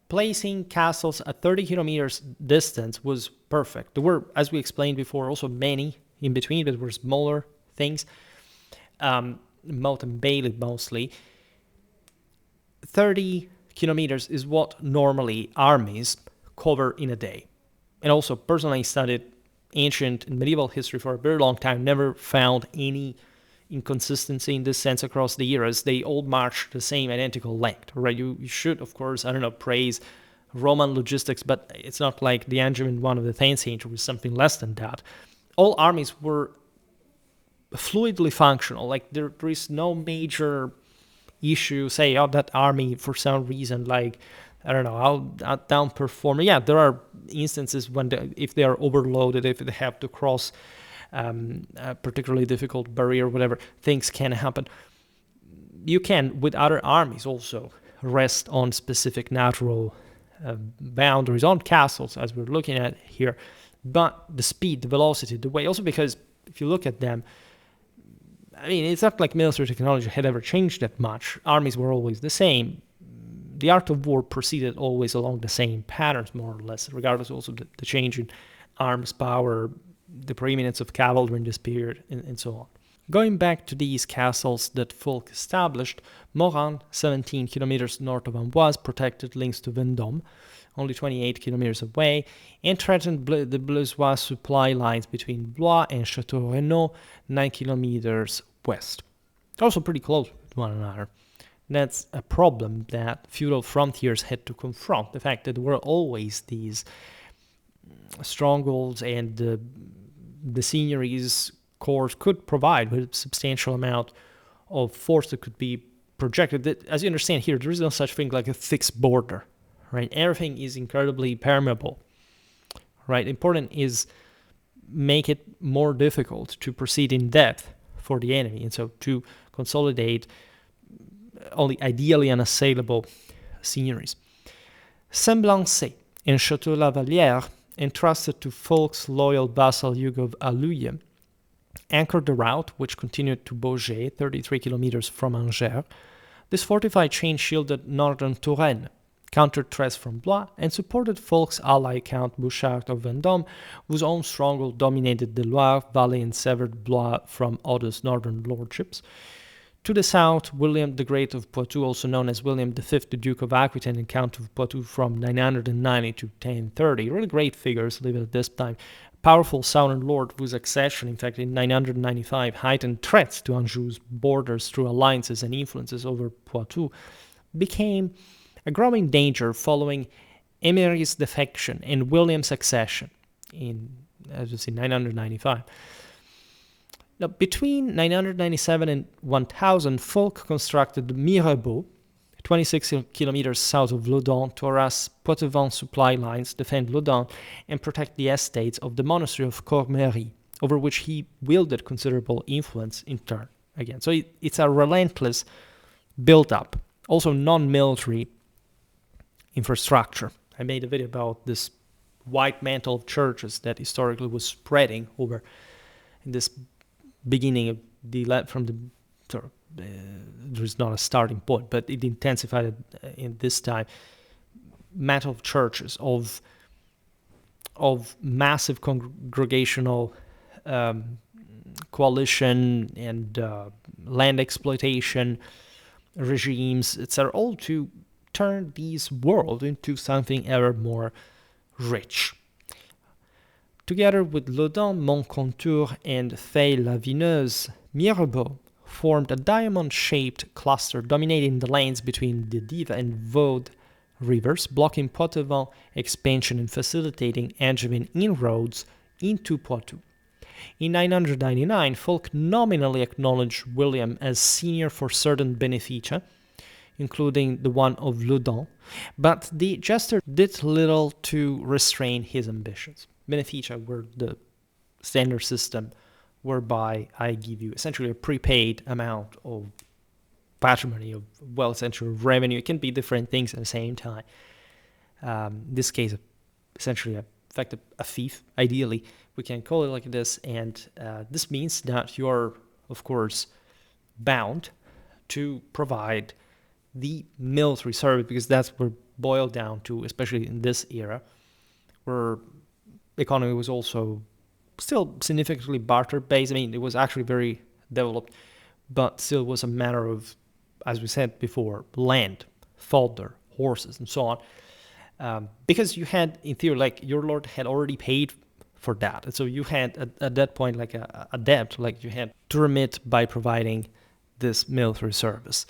Placing castles at 30 kilometers distance was perfect. There were, as we explained before, also many in between, but there were smaller things, moat and bailey mostly. 30 kilometers is what normally armies cover in a day. And also, personally studied ancient and medieval history for a very long time, never found any inconsistency in this sense across the eras. They all march the same identical length, right? You should, of course, praise Roman logistics, but it's not like the Angevin one of the 10th century was something less than that. All armies were fluidly functional, like there is no major issue, say, that army for some reason, like, out down-perform. Yeah, there are instances when if they are overloaded, if they have to cross a particularly difficult barrier, whatever, things can happen. You can, with other armies, also rest on specific natural boundaries, on castles, as we're looking at here, but the speed, the velocity, the way, also because if you look at them, it's not like military technology had ever changed that much. Armies were always the same. The art of war proceeded always along the same patterns, more or less, regardless also of the change in arms power, the preeminence of cavalry in this period, and so on. Going back to these castles that Fulk established, Morin, 17 kilometers north of Amboise, protected links to Vendôme, only 28 kilometers away, and threatened the Bleusois supply lines between Blois and Château-Renaud, 9 kilometers west. Also pretty close to one another. That's a problem that feudal frontiers had to confront. The fact that there were always these strongholds, and the seigneuries courts could provide with a substantial amount of force that could be projected. That, as you understand here, there is no such thing like a fixed border, right? Everything is incredibly permeable, right? Important is make it more difficult to proceed in depth for the enemy, and so to consolidate only ideally unassailable seigneuries. Semblancé and Château-la-Vallière, entrusted to Fulk's loyal vassal Hugh of Alluye, anchored the route, which continued to Beaugé, 33 kilometers from Angers. This fortified chain shielded northern Touraine, countered threats from Blois, and supported Fulk's ally Count Bouchard of Vendôme, whose own stronghold dominated the Loire Valley and severed Blois from Otto's northern lordships. To the south, William the Great of Poitou, also known as William V, the Duke of Aquitaine and Count of Poitou from 990 to 1030, really great figures living at this time. Powerful southern lord whose accession, in fact, in 995, heightened threats to Anjou's borders through alliances and influences over Poitou, became a growing danger following Emery's defection and William's accession in, as you see, 995. Now, between 997 and 1000, Fulk constructed the Mirabeau, 26 kilometers south of Loudun, to harass Poitevin supply lines, defend Loudun, and protect the estates of the monastery of Cormery, over which he wielded considerable influence in turn. Again, so it's a relentless build-up, also non-military infrastructure. I made a video about this white mantle of churches that historically was spreading over in this beginning of there's not a starting point, but it intensified in this time. Mantle of churches, of massive congregational coalition and land exploitation regimes, etc., all to turn this world into something ever more rich. Together with Loudun, Montcontour, and Fay-la-Vineuse, Mirabeau formed a diamond-shaped cluster dominating the lanes between the Dive and Vaud rivers, blocking Poitevin expansion and facilitating Angevin inroads into Poitou. In 999, Fulk nominally acknowledged William as senior for certain beneficia, including the one of Loudun, but the gesture did little to restrain his ambitions. Beneficia were the standard system whereby I give you essentially a prepaid amount of patrimony, of wealth, essentially revenue. It can be different things at the same time. In this case, essentially, a fief, ideally, we can call it like this. And this means that you are, of course, bound to provide the military service, because that's what it boiled down to, especially in this era, where the economy was also still significantly barter-based. I mean, it was actually very developed, but still was a matter of, as we said before, land, fodder, horses, and so on. Because you had, in theory, like your lord had already paid for that. And so you had, at that point, like a debt, like you had to remit by providing this military service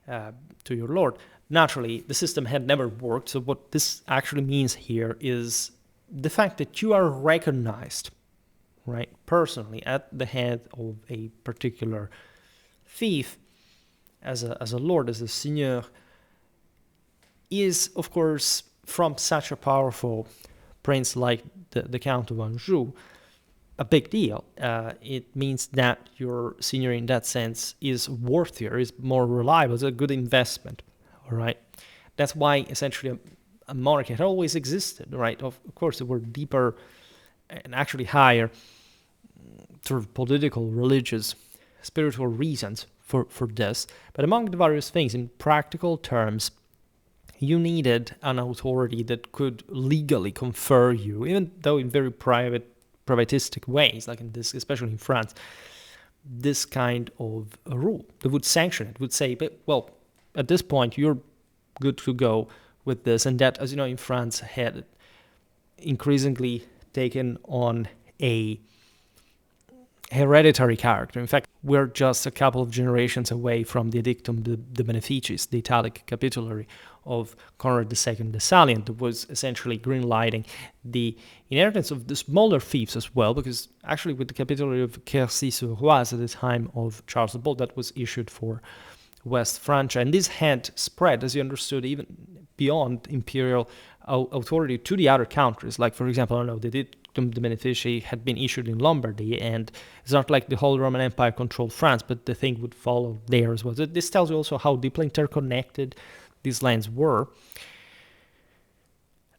to your lord. Naturally, the system had never worked. So what this actually means here is the fact that you are recognized, right, personally at the head of a particular fief as a lord, as a seigneur, is, of course, from such a powerful prince like the Count of Anjou, a big deal. It means that your seigneur, in that sense, is worthier, is more reliable, it's a good investment, all right? That's why, essentially, a monarchy had always existed, right? Of course, there were deeper and actually higher sort of political, religious, spiritual reasons for this. But among the various things, in practical terms, you needed an authority that could legally confer you, even though in very privatistic ways, like in this, especially in France, this kind of a rule that would sanction it, would say, but, well, at this point, you're good to go with this. And that, as you know, in France had increasingly taken on a hereditary character. In fact, we're just a couple of generations away from the Edictum de Beneficis, the Italic capitulary of Conrad II the Salient, that was essentially green-lighting the inheritance of the smaller fiefs as well, because actually with the capitulary of Quercy-sur-Oise at the time of Charles the Bold, that was issued for West Francia, and this had spread, as you understood, even beyond imperial authority to the other countries. Like, for example, I don't know, the Dictum de Benefici had been issued in Lombardy, and it's not like the whole Roman Empire controlled France, but the thing would follow there as well. So this tells you also how deeply interconnected these lands were.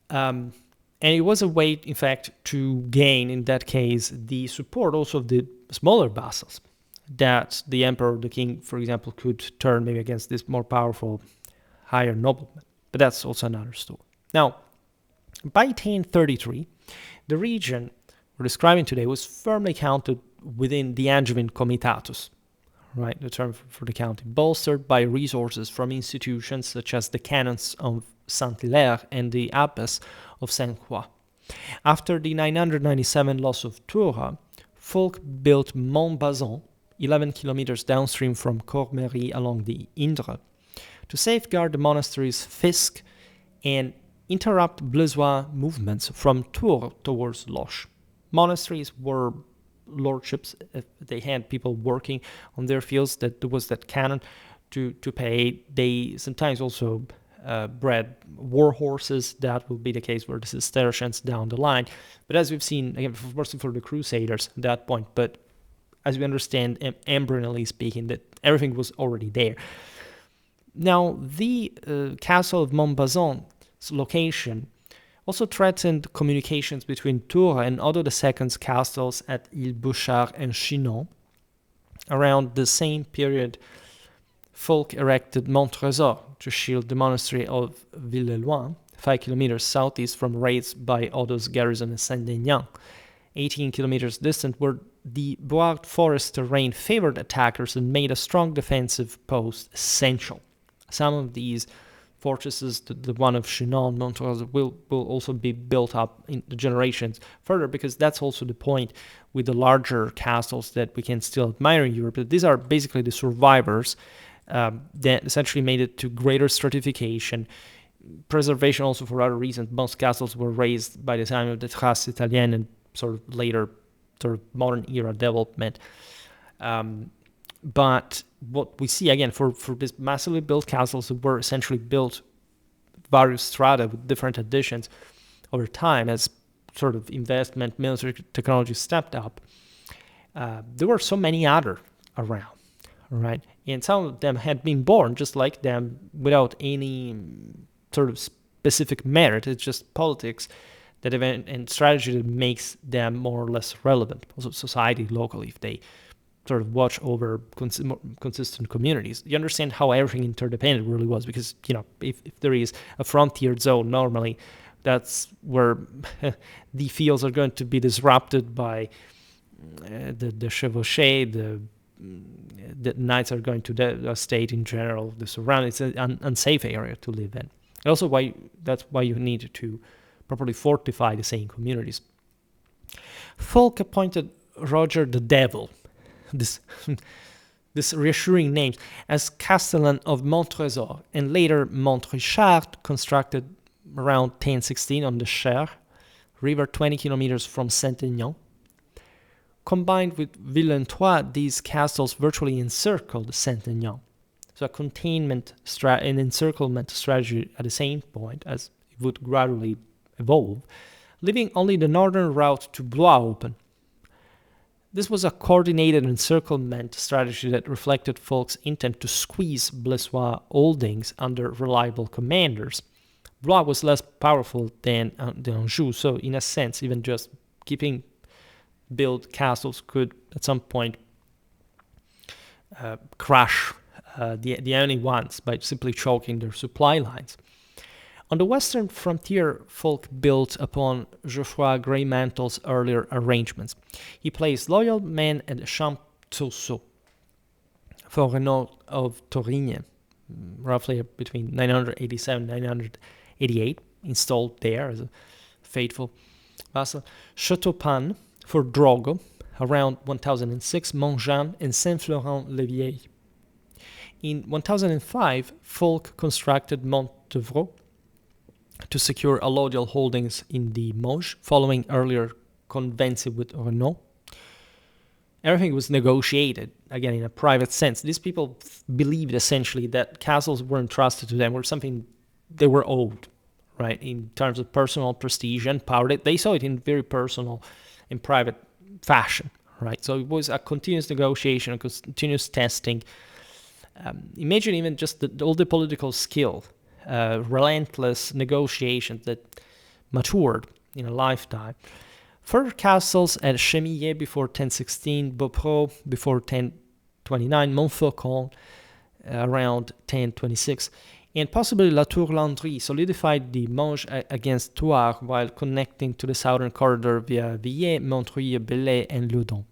And it was a way, in fact, to gain, in that case, the support also of the smaller vassals, that the emperor or the king, for example, could turn maybe against this more powerful, higher nobleman. But that's also another story. Now, by 1033, the region we're describing today was firmly counted within the Angevin comitatus, right, the term for the county, bolstered by resources from institutions such as the canons of Saint-Hilaire and the abbess of Saint-Croix. After the 997 loss of Tours, Fulk built Montbazon, 11 kilometers downstream from Cormery along the Indre, to safeguard the monastery's fisc and interrupt Blaisois movements from Tours towards Loches. Monasteries were lordships. They had people working on their fields, that there was that canon to pay. They sometimes also bred war horses. That will be the case for the Cistercians down the line. But as we've seen, again, mostly for the Crusaders at that point, but as we understand, embryonally speaking, that everything was already there. Now, the castle of Montbazon's location also threatened communications between Tours and Otto II's castles at Ile-Bouchard and Chinon. Around the same period, Fulk erected Montrésor to shield the monastery of Villers-Loin, 5 kilometers southeast from raids by Otto's garrison at Saint-Aignan, 18 kilometers distant, where the Bois forest terrain favored attackers and made a strong defensive post essential. Some of these fortresses, the one of Chinon, Montreux, will also be built up in the generations further, because that's also the point with the larger castles that we can still admire in Europe. But these are basically the survivors that essentially made it to greater stratification, preservation also for other reasons. Most castles were raised by the time of the Traces Italiennes and sort of later sort of modern era development. But what we see, again, for these massively built castles that were essentially built various strata with different additions over time as sort of investment, military technology stepped up, there were so many other around, right? And some of them had been born just like them without any sort of specific merit. It's just politics that event and strategy that makes them more or less relevant. Also society locally, if they sort of watch over consistent communities. You understand how everything interdependent really was, because, you know, if there is a frontier zone, normally that's where the fields are going to be disrupted by the chevauchée, the knights are going to devastate in general the surroundings. It's an unsafe area to live in. Also, that's why you need to properly fortify the same communities. Fulk appointed Roger the Devil, this reassuring name, as Castellan of Montrésor, and later Montrichard, constructed around 1016 on the Cher river, 20 kilometers from Saint-Aignan. Combined with Villers-Trois, these castles virtually encircled Saint-Aignan. So a containment and encirclement strategy at the same point, as it would gradually evolve, leaving only the northern route to Blois open. This was a coordinated encirclement strategy that reflected Fulk's intent to squeeze Blaisois holdings under reliable commanders. Blois was less powerful than Anjou, so in a sense, even just keeping built castles could at some point crush the only ones by simply choking their supply lines. On the western frontier, Fulk built upon Geoffroy Greymantle's earlier arrangements. He placed loyal men at Champtoceau, for Renaud of Torigny, roughly between 987 and 988, installed there as a faithful vassal. Châteaupan for Drogo, around 1006, Montjean and Saint-Florent-le-Vieil. In 1005, Fulk constructed Montevraud to secure allodial holdings in the Mauges, following earlier convention with Renaud. Everything was negotiated, again, in a private sense. These people believed essentially that castles were entrusted to them, were something they were owed, right, in terms of personal prestige and power. They saw it in very personal and private fashion, right? So it was a continuous negotiation, a continuous testing. Imagine even just all the political skill, relentless negotiations that matured in a lifetime. Further castles at Chemillé before 1016, Beaupré before 1029, Montfaucon around 1026, and possibly La Tour-Landry solidified the Mauges against Thouars while connecting to the southern corridor via Villers, Montreuil, Belley, and Loudun.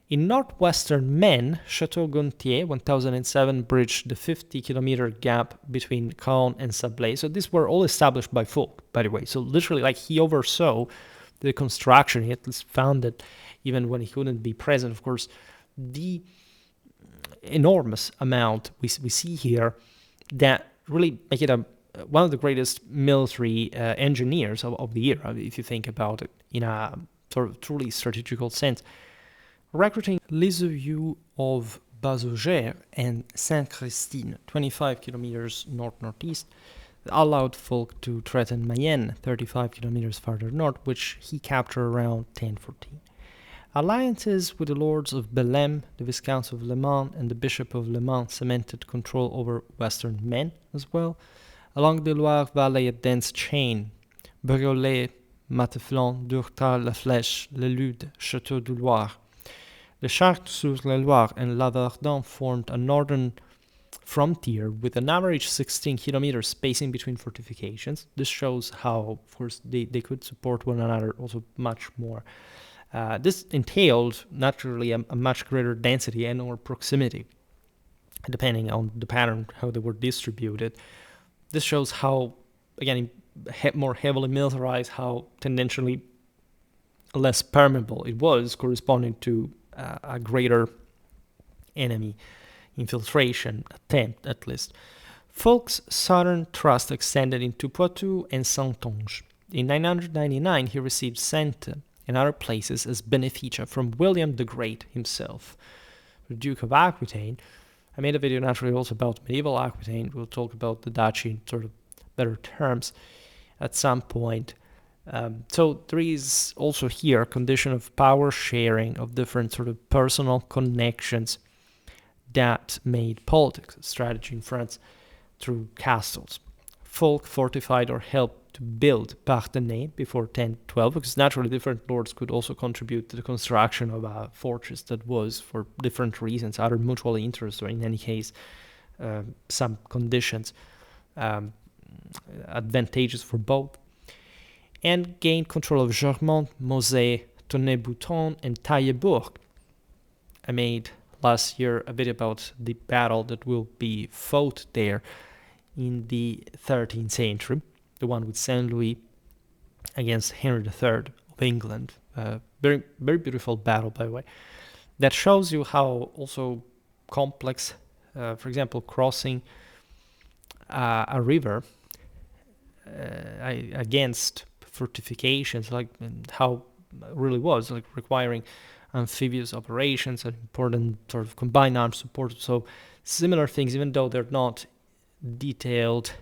In northwestern Maine, Château-Gontier, 1007, bridged the 50-kilometer gap between Caen and Sablé. So these were all established by Fulk, by the way. So literally, like, he oversaw the construction. He at least found that, even when he couldn't be present, of course, the enormous amount we see here that really make it one of the greatest military engineers of the era, if you think about it in a sort of truly strategical sense. Recruiting Les Eaux of Bazougères and Saint-Christine, 25 kilometers north-northeast, allowed Fulk to threaten Mayenne, 35 kilometers farther north, which he captured around 1014. Alliances with the lords of Belém, the Viscounts of Le Mans, and the Bishop of Le Mans cemented control over western Maine as well. Along the Loire Valley, a dense chain, Beaulieu-lès, Mateflon, Durtal, La Flèche, Le Lude, Château du Loire. The Chartres-sur-le-Loire and La Verdun formed a northern frontier with an average 16 kilometers spacing between fortifications. This shows how, of course, they could support one another also much more. This entailed, naturally, a much greater density and or proximity, depending on the pattern, how they were distributed. This shows how, again, more heavily militarized, how tendentially less permeable it was, corresponding to a greater enemy infiltration attempt, at least. Fulk's southern thrust extended into Poitou and Saintonge. In 999, he received Saintes and other places as beneficia from William the Great himself, the Duke of Aquitaine. I made a video naturally also about medieval Aquitaine. We'll talk about the duchy in sort of better terms at some point. So there is also here a condition of power sharing, of different sort of personal connections that made politics a strategy in France through castles. Fulk fortified or helped to build Parthenay before 1012, because naturally different lords could also contribute to the construction of a fortress that was, for different reasons, either mutually interested or in any case some conditions advantageous for both, and gained control of Germont, Mosée, Tonnay-Bouton, and Taillebourg. I made last year a video about the battle that will be fought there in the 13th century, the one with Saint Louis against Henry III of England. Very, very beautiful battle, by the way. That shows you how also complex, for example, crossing a river against fortifications, like how it really was, like requiring amphibious operations and important sort of combined arms support. So similar things, even though they're not detailed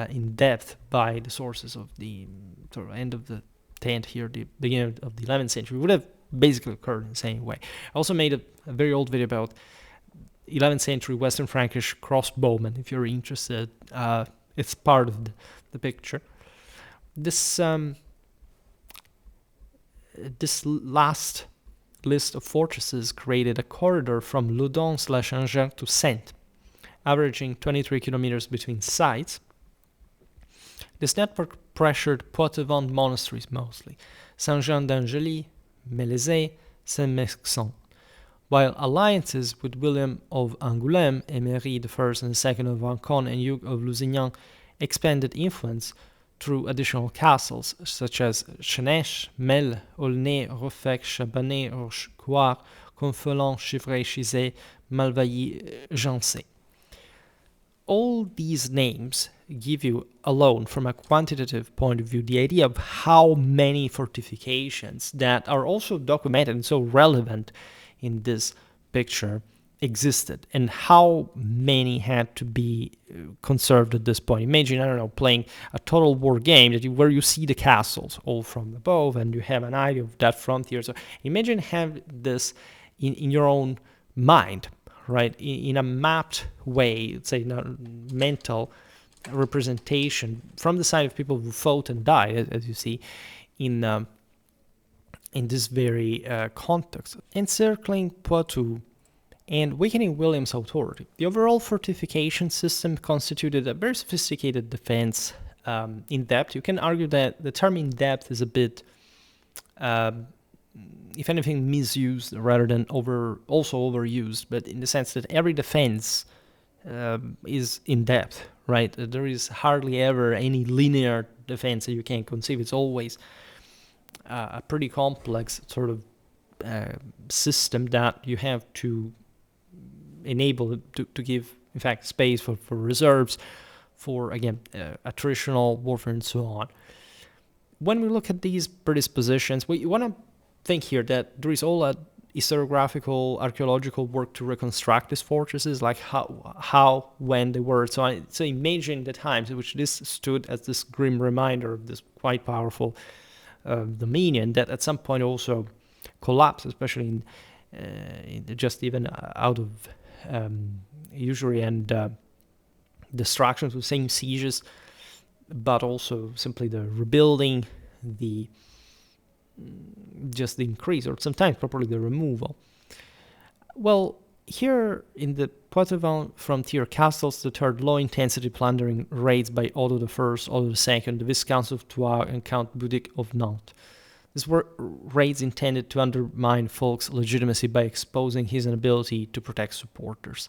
in depth by the sources of the sort of end of the 10th here, the beginning of the 11th century, would have basically occurred in the same way. I also made a very old video about 11th century Western Frankish crossbowmen, if you're interested. It's part of the picture. This last list of fortresses created a corridor from Loudun/Angers to Saintes, averaging 23 kilometers between sites. This network pressured Poitevin monasteries mostly, Saint-Jean d'Angely, Mélésée, Saint-Mexan, while alliances with William of Angoulême, Emery I and II of Ancon, and Hugh of Lusignan expanded influence through additional castles such as Cheneche, Melle, Aulnay, Ruffec, Chabanais, Rochecoire, Confelon, Chivray, Chizay, Malvailly, Jancé. All these names give you alone, from a quantitative point of view, the idea of how many fortifications that are also documented and so relevant in this picture existed, and how many had to be conserved at this point. Imagine, I don't know, playing a total war game where you see the castles all from above and you have an idea of that frontier. So imagine having this in your own mind, right, in a mapped way, say, mental representation from the side of people who fought and died, as you see, in this very context, encircling Poitou and weakening William's authority. The overall fortification system constituted a very sophisticated defense in depth. You can argue that the term in depth is a bit, if anything, misused rather than also overused, but in the sense that every defense is in depth, right? There is hardly ever any linear defense that you can conceive. It's always a pretty complex sort of system that you have to enable to give, in fact, space for reserves, for, again, attritional warfare and so on. When we look at these predispositions, we want to think here that there is all a historiographical, archaeological work to reconstruct these fortresses, like how, when they were. So imagine the times in which this stood as this grim reminder of this quite powerful dominion that at some point also collapsed, especially in just even out of usury and destructions, the same sieges, but also simply the rebuilding, the increase, or sometimes properly the removal. Well, here in the Poitevin frontier castles deterred low-intensity plundering raids by Otto I, Otto II, the Viscounts of Troyes, and Count Boudic of Nantes. These were raids intended to undermine Fulk's legitimacy by exposing his inability to protect supporters.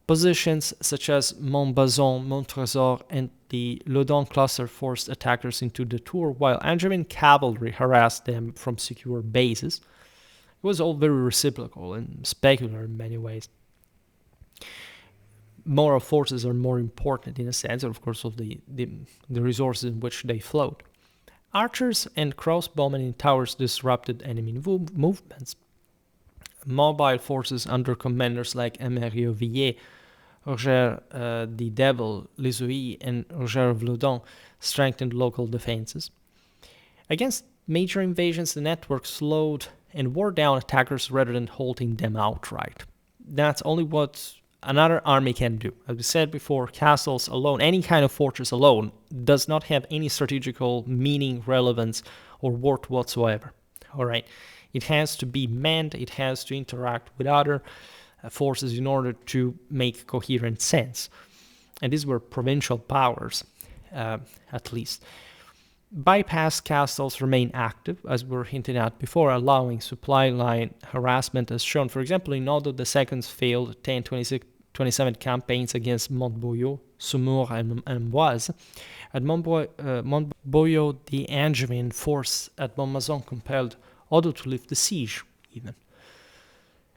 Positions such as Montbazon, Montresor, and the Loudun cluster forced attackers into the Tour, while Angevin cavalry harassed them from secure bases. It was all very reciprocal and specular in many ways. Moral forces are more important in a sense, of course, of the resources in which they float. Archers and crossbowmen in towers disrupted enemy movements. Mobile forces under commanders like Emery Villiers, Roger the Devil, Lisouy, and Roger of Loudun strengthened local defenses. Against major invasions, the network slowed and wore down attackers rather than halting them outright. That's only what another army can do. As we said before, castles alone, any kind of fortress alone, does not have any strategical meaning, relevance, or worth whatsoever. All right, it has to be manned, it has to interact with other forces in order to make coherent sense. And these were provincial powers, at least. Bypass castles remain active, as we were hinting at before, allowing supply line harassment, as shown, for example, in Otto II's failed 1027 campaigns against Montboyau, Saumur, and Amboise. At Montboyau, the Angevin force at Montmazon compelled Otto to lift the siege, even.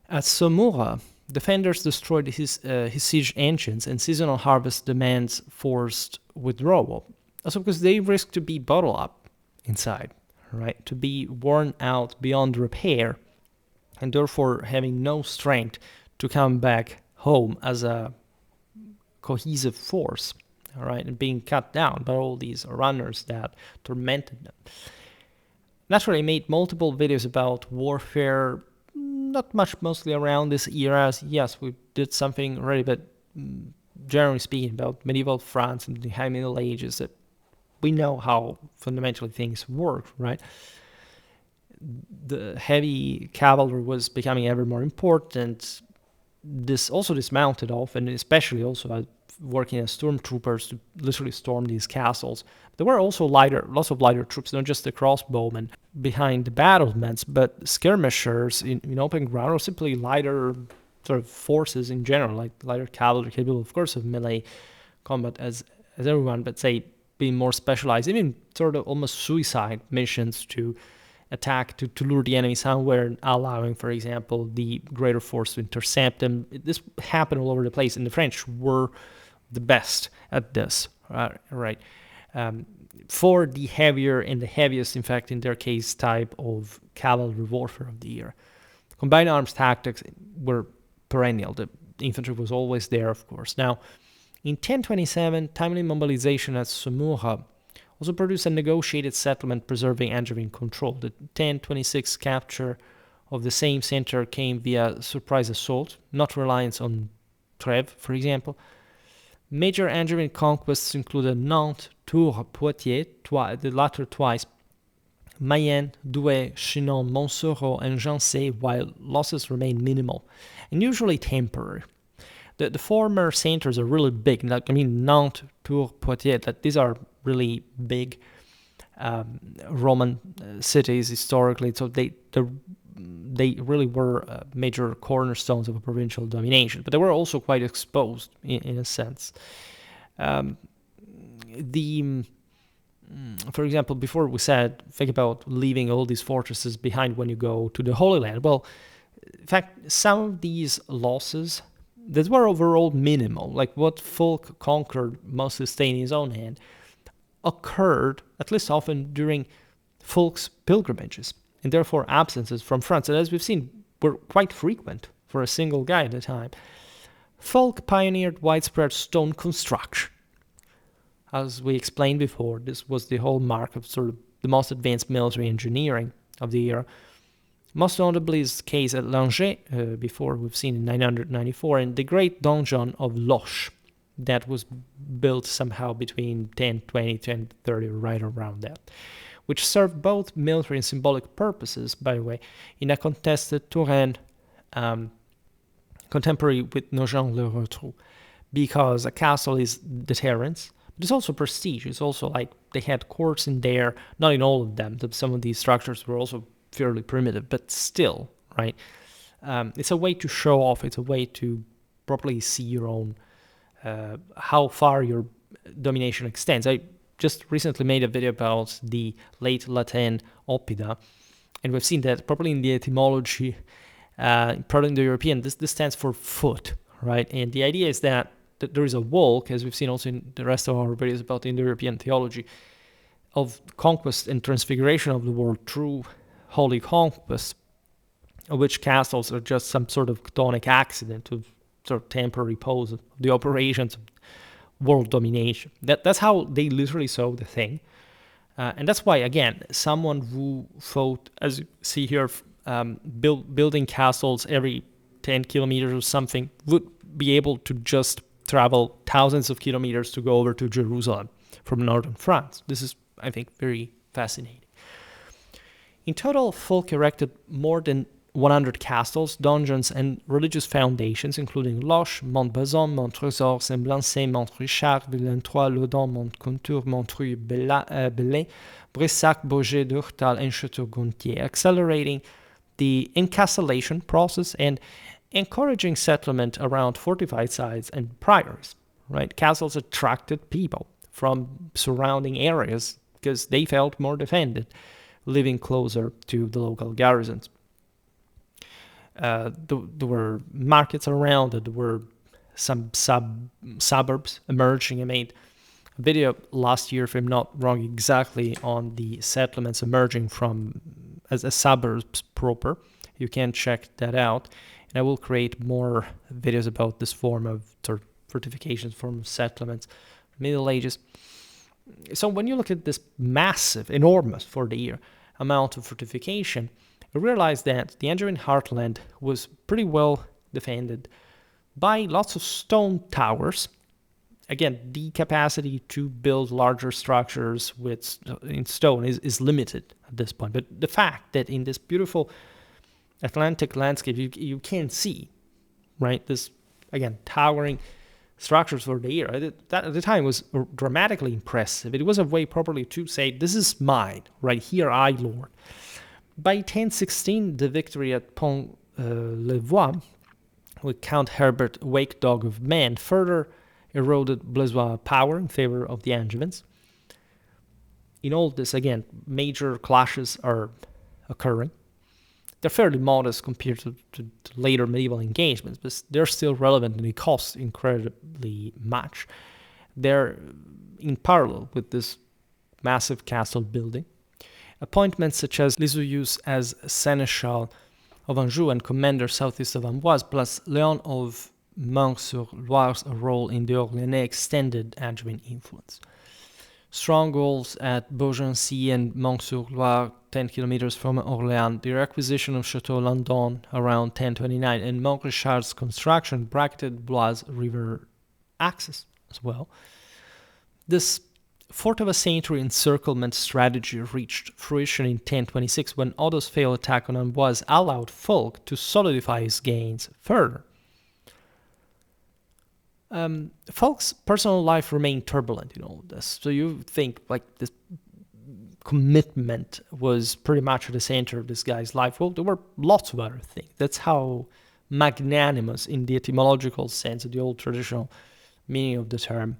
At Saumur, defenders destroyed his siege engines, and seasonal harvest demands forced withdrawal. Also because they risk to be bottled up inside, right? To be worn out beyond repair, and therefore having no strength to come back home as a cohesive force, all right? And being cut down by all these runners that tormented them. Naturally, I made multiple videos about warfare, not much mostly around this era. Yes, we did something already, but generally speaking, about medieval France and the High Middle Ages, that we know how fundamentally things work, right? The heavy cavalry was becoming ever more important. This also dismounted often, especially also working as stormtroopers to literally storm these castles. There were also lots of lighter troops, not just the crossbowmen behind the battlements, but skirmishers in open ground, or simply lighter sort of forces in general, like lighter cavalry capable, of course, of melee combat as everyone, but say being more specialized, even sort of almost suicide missions to attack, to lure the enemy somewhere, allowing, for example, the greater force to intercept them. This happened all over the place, and the French were the best at this, right? For the heavier and the heaviest, in fact, in their case, type of cavalry warfare of the year. Combined arms tactics were perennial. The infantry was always there, of course. Now, in 1027, timely mobilization at Saumur also produced a negotiated settlement preserving Angevin control. The 1026 capture of the same center came via surprise assault, not reliance on Trèves, for example. Major Angevin conquests included Nantes, Tours, Poitiers, the latter twice, Mayenne, Douai, Chinon, Montsoreau, and Jancé, while losses remained minimal and usually temporary. The former centers are really big. Like, Nantes, Tours, Poitiers, these are really big Roman cities historically, so they really were major cornerstones of a provincial domination, but they were also quite exposed in a sense. For example, before we said, think about leaving all these fortresses behind when you go to the Holy Land. Well, in fact, some of these losses that were overall minimal, like what Fulk conquered, mostly staying in his own hand, occurred, at least often, during Fulk's pilgrimages, and therefore absences from France, and as we've seen, were quite frequent for a single guy at a time. Fulk pioneered widespread stone construction. As we explained before, this was the hallmark of sort of the most advanced military engineering of the era. Most notably is the case at Angers, before we've seen in 994, and the great donjon of Loches that was built somehow between 1020 and 1030, right around that, which served both military and symbolic purposes, by the way, in a contested Touraine contemporary with Nogent-le-Rotrou, because a castle is deterrence, but it's also prestige. It's also like they had courts in there, not in all of them. Some of these structures were also fairly primitive, but still, right? It's a way to show off. It's a way to properly see your own, how far your domination extends. I just recently made a video about the late Latin Oppida, and we've seen that properly in the etymology, Proto-Indo-European, this stands for foot, right? And the idea is that there is a walk, as we've seen also in the rest of our videos about Indo-European theology, of conquest and transfiguration of the world through holy conquest, of which castles are just some sort of chthonic accident, of sort of temporary pose of the operations of world domination. That's how they literally saw the thing. And that's why, again, someone who fought, as you see here, building castles every 10 kilometers or something, would be able to just travel thousands of kilometers to go over to Jerusalem from northern France. This is, I think, very fascinating. In total, Fulk erected more than 100 castles, donjons, and religious foundations, including Loches, Montbazon, Montrésor, Saint-Blancet, Montrichard, Villentroy, Loudun, Montcontour, Montreuil, Bellay, Brissac, Beaugé, Durtal, and Château-Gontier, accelerating the encastellation process and encouraging settlement around fortified sites and priories. Right? Castles attracted people from surrounding areas because they felt more defended, living closer to the local garrisons. There were markets around, there were some suburbs emerging. I made a video last year, if I'm not wrong, exactly on the settlements emerging from as suburbs proper. You can check that out. And I will create more videos about this form of sort of fortifications, form of settlements, Middle Ages. So when you look at this massive, enormous for the year amount of fortification, you realize that the Angevin heartland was pretty well defended by lots of stone towers. Again, the capacity to build larger structures in stone is limited at this point. But the fact that in this beautiful Atlantic landscape, you can see, right, this, again, towering structures for the year, that at the time was dramatically impressive. It was a way properly to say, this is mine, right here I lord. By 1016, the victory at Pont-le-Voix with Count Herbert Wake Dog of Man further eroded Blaisois power in favor of the Angevins. in all this, again, major clashes are occurring. They're fairly modest compared to later medieval engagements, but they're still relevant and they cost incredibly much. They're in parallel with this massive castle building. Appointments such as Lisieux as Seneschal of Anjou and commander southeast of Amboise, plus Léon of Meung-sur-Loire's role in the Orléanais extended Angevin influence. Strongholds at Beaugency and Meung-sur-Loire, 10 kilometers from Orléans, the acquisition of Château Landon around 1029, and Montrichard's construction bracketed Blois river access as well. This fourth of a century encirclement strategy reached fruition in 1026 when Otto's failed attack on Amboise allowed Fulk to solidify his gains further. Fulk's personal life remained turbulent in all of this. So you think like this commitment was pretty much at the center of this guy's life. Well, there were lots of other things. That's how magnanimous, in the etymological sense of the old traditional meaning of the term,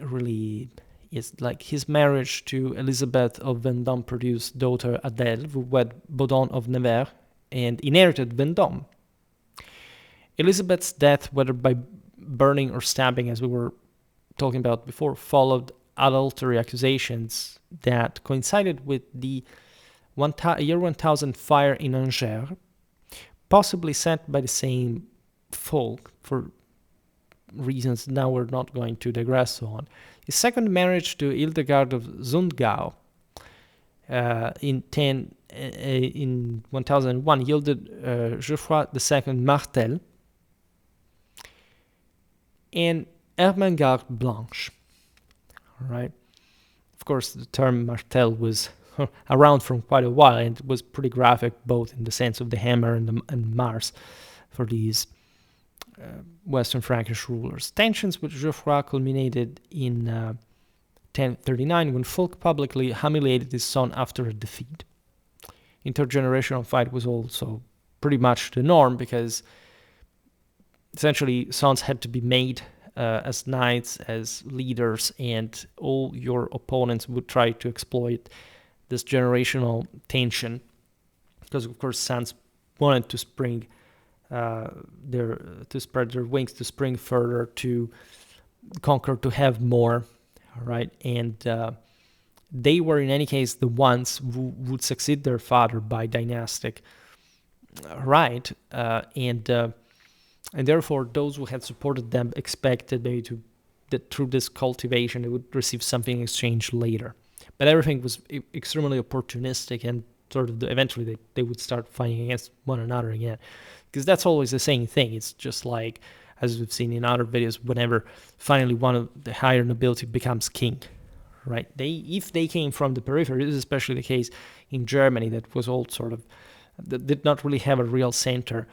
really is. Like his marriage to Elizabeth of Vendôme produced daughter Adèle, who wed Baudon of Nevers and inherited Vendôme. Elizabeth's death, whether by burning or stabbing, as we were talking about before, followed adultery accusations that coincided with the year 1000 fire in Angers, possibly set by the same Fulk for reasons now we're not going to digress on. His second marriage to Hildegard of Zundgau in 1001 yielded Geoffroy II Martel and Ermengarde Blanche. All right. Of course, the term Martel was around for quite a while, and it was pretty graphic, both in the sense of the hammer and Mars for these Western Frankish rulers. Tensions with Geoffroy culminated in 1039 when Fulk publicly humiliated his son after a defeat. Intergenerational fight was also pretty much the norm because essentially sons had to be made as knights, as leaders, and all your opponents would try to exploit this generational tension because, of course, sons wanted to spring to spread their wings, to spring further, to conquer, to have more, right? And they were, in any case, the ones who would succeed their father by dynastic right, and therefore those who had supported them expected maybe that through this cultivation they would receive something in exchange later. But everything was extremely opportunistic, and sort of eventually they would start fighting against one another again. Because that's always the same thing. It's just like, as we've seen in other videos, whenever finally one of the higher nobility becomes king, right? If they came from the periphery, this is especially the case in Germany, that was all sort of, that did not really have a real center.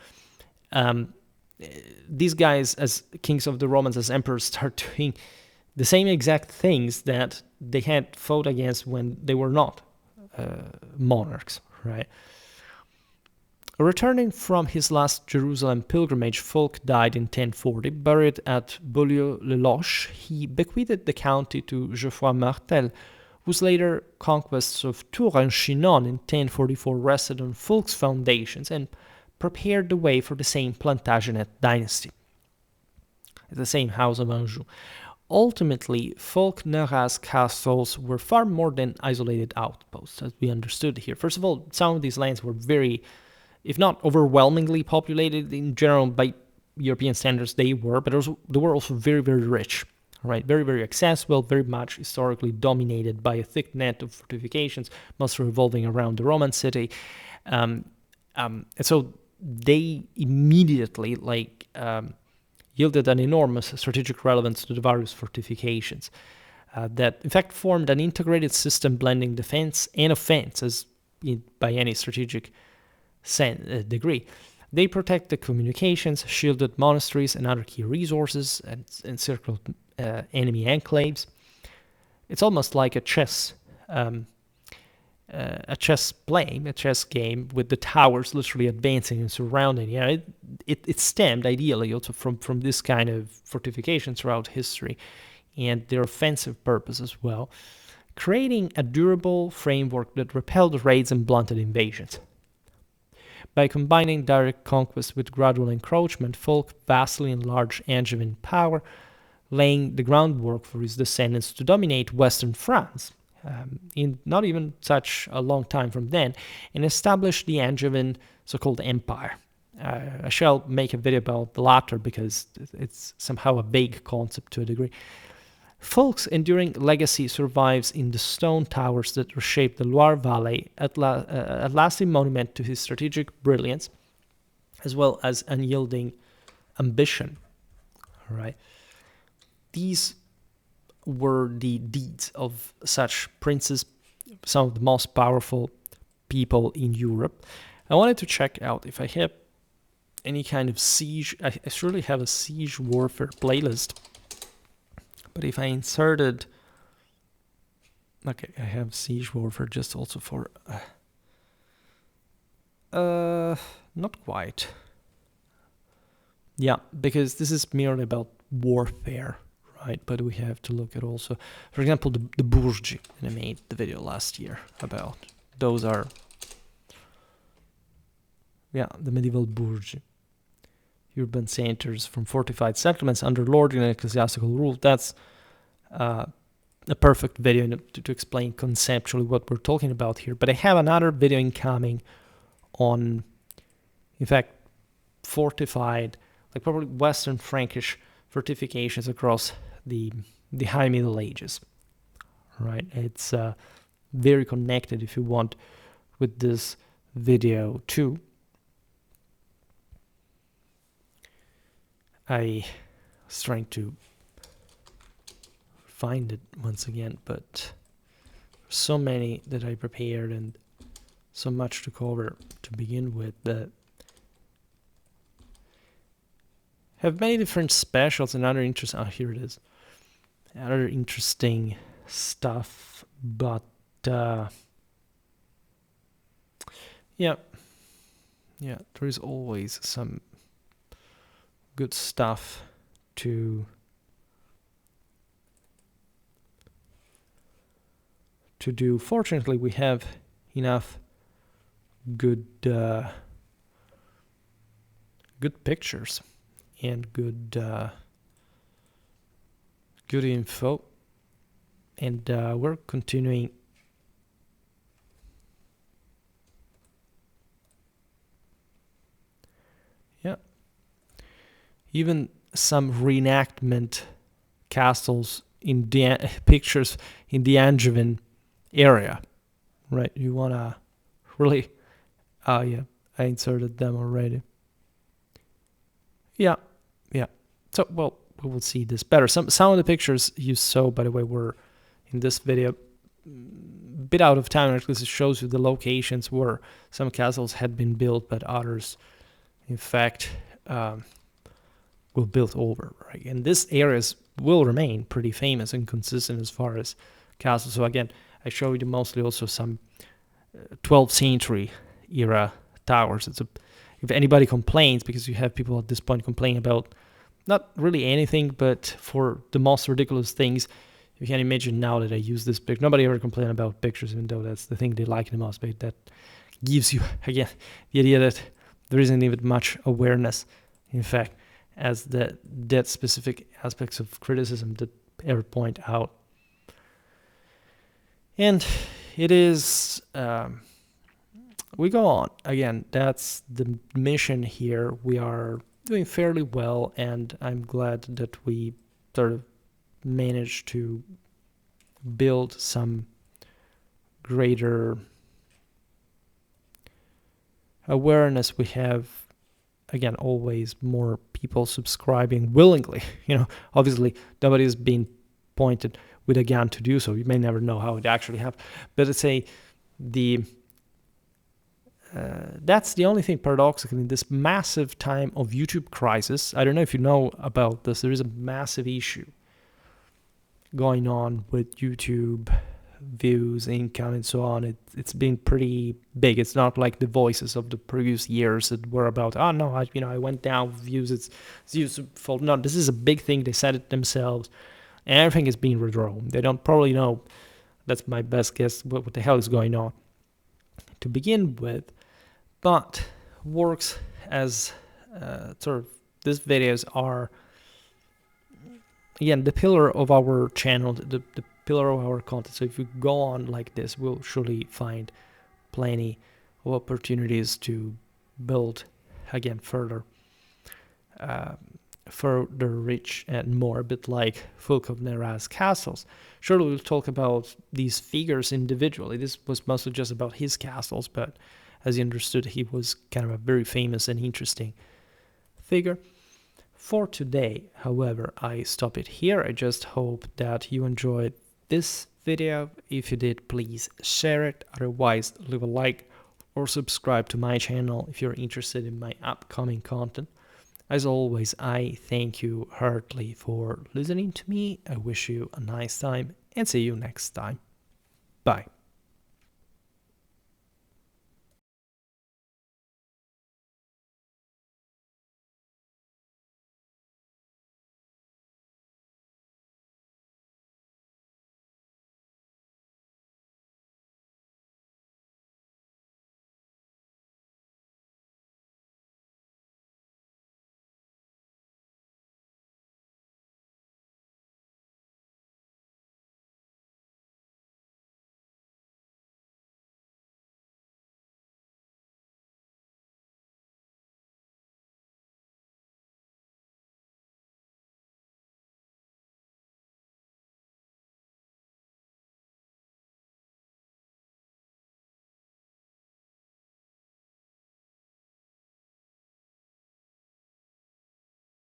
These guys, as kings of the Romans, as emperors, start doing the same exact things that they had fought against when they were not monarchs, right? Returning from his last Jerusalem pilgrimage, Fulk died in 1040, buried at Beaulieu-lès-Loches. He bequeathed the county to Geoffroy Martel, whose later conquests of Tours and Chinon in 1044 rested on Fulk's foundations and prepared the way for the same Plantagenet dynasty, the same house of Anjou. Ultimately, Fulk Nerra's castles were far more than isolated outposts, as we understood here. First of all, some of these lands were very, if not overwhelmingly populated in general by European standards, they were, but they were also very, very rich, right? Very, very accessible, very much historically dominated by a thick net of fortifications, mostly revolving around the Roman city. And so they immediately yielded an enormous strategic relevance to the various fortifications that, in fact, formed an integrated system blending defense and offense by any strategic degree. They protected communications, shielded monasteries and other key resources, and encircled enemy enclaves. It's almost like a chess game with the towers literally advancing and surrounding. Yeah, it stemmed ideally also from this kind of fortification throughout history, and their offensive purpose as well. creating a durable framework that repelled raids and blunted invasions. By combining direct conquest with gradual encroachment, Fulk vastly enlarged Angevin power, laying the groundwork for his descendants to dominate western France in not even such a long time from then, and establish the Angevin so-called empire. I shall make a video about the latter because it's somehow a vague concept to a degree. Fulk's enduring legacy survives in the stone towers that reshape the Loire Valley, a lasting monument to his strategic brilliance, as well as unyielding ambition. All right. These were the deeds of such princes, some of the most powerful people in Europe. I wanted to check out if I have any kind of siege. I surely have a siege warfare playlist. But if I inserted, okay, I have siege warfare just also for, not quite. Yeah, because this is merely about warfare, right? But we have to look at also, for example, the Bourges that I made the video last year about. Those are, yeah, the medieval Bourges. Urban centers from fortified settlements under lordly and ecclesiastical rule. That's a perfect video to explain conceptually what we're talking about here. But I have another video incoming on, in fact, fortified, like probably Western Frankish fortifications across the High Middle Ages. Right? It's very connected, if you want, with this video too. I was trying to find it once again, but so many that I prepared and so much to cover to begin with that have many different specials and other interesting, here it is, other interesting stuff, but yeah, there is always some good stuff to do. Fortunately, we have enough good pictures and good info, and we're continuing. Yeah. Even some reenactment castles in the pictures in the Angevin area, right? You wanna really, yeah, I inserted them already. Yeah. So, well, we will see this better. Some of the pictures you saw, by the way, were in this video a bit out of time, because it shows you the locations where some castles had been built, but others, in fact, will build over, right? And these areas will remain pretty famous and consistent as far as castles. So again, I showed you mostly also some 12th century era towers. If anybody complains, because you have people at this point complaining about not really anything, but for the most ridiculous things, you can imagine now that I use this picture. Nobody ever complained about pictures, even though that's the thing they like the most, but that gives you, again, the idea that there isn't even much awareness, in fact, as that specific aspects of criticism that ever point out. And it is, we go on. Again, that's the mission here. We are doing fairly well, and I'm glad that we sort of managed to build some greater awareness. We have, again, always more people subscribing willingly. Obviously nobody is being pointed with a gun to do so. You may never know how it actually happened, but let's say that's the only thing, paradoxically, in this massive time of YouTube crisis. I don't know if you know about this. There is a massive issue going on with YouTube views, income, and so on. It's been pretty big. It's not like the voices of the previous years that were about, oh no, I went down with views. It's YouTube fault. No, this is a big thing. They said it themselves, and everything is being redrawn. They don't probably know That's my best guess what the hell is going on to begin with, but works as sort of, these videos are, again, the pillar of our channel, the pillar of our content. So if we go on like this, we'll surely find plenty of opportunities to build, again, further rich and more, a bit like Fulk of Nerra's castles. Surely we'll talk about these figures individually. This was mostly just about his castles, but as you understood, he was kind of a very famous and interesting figure. For today, however, I stop it here. I just hope that you enjoyed this video. If you did, please share it. Otherwise, leave a like or subscribe to my channel if you're interested in my upcoming content. As always, I thank you heartily for listening to me. I wish you a nice time and see you next time. Bye.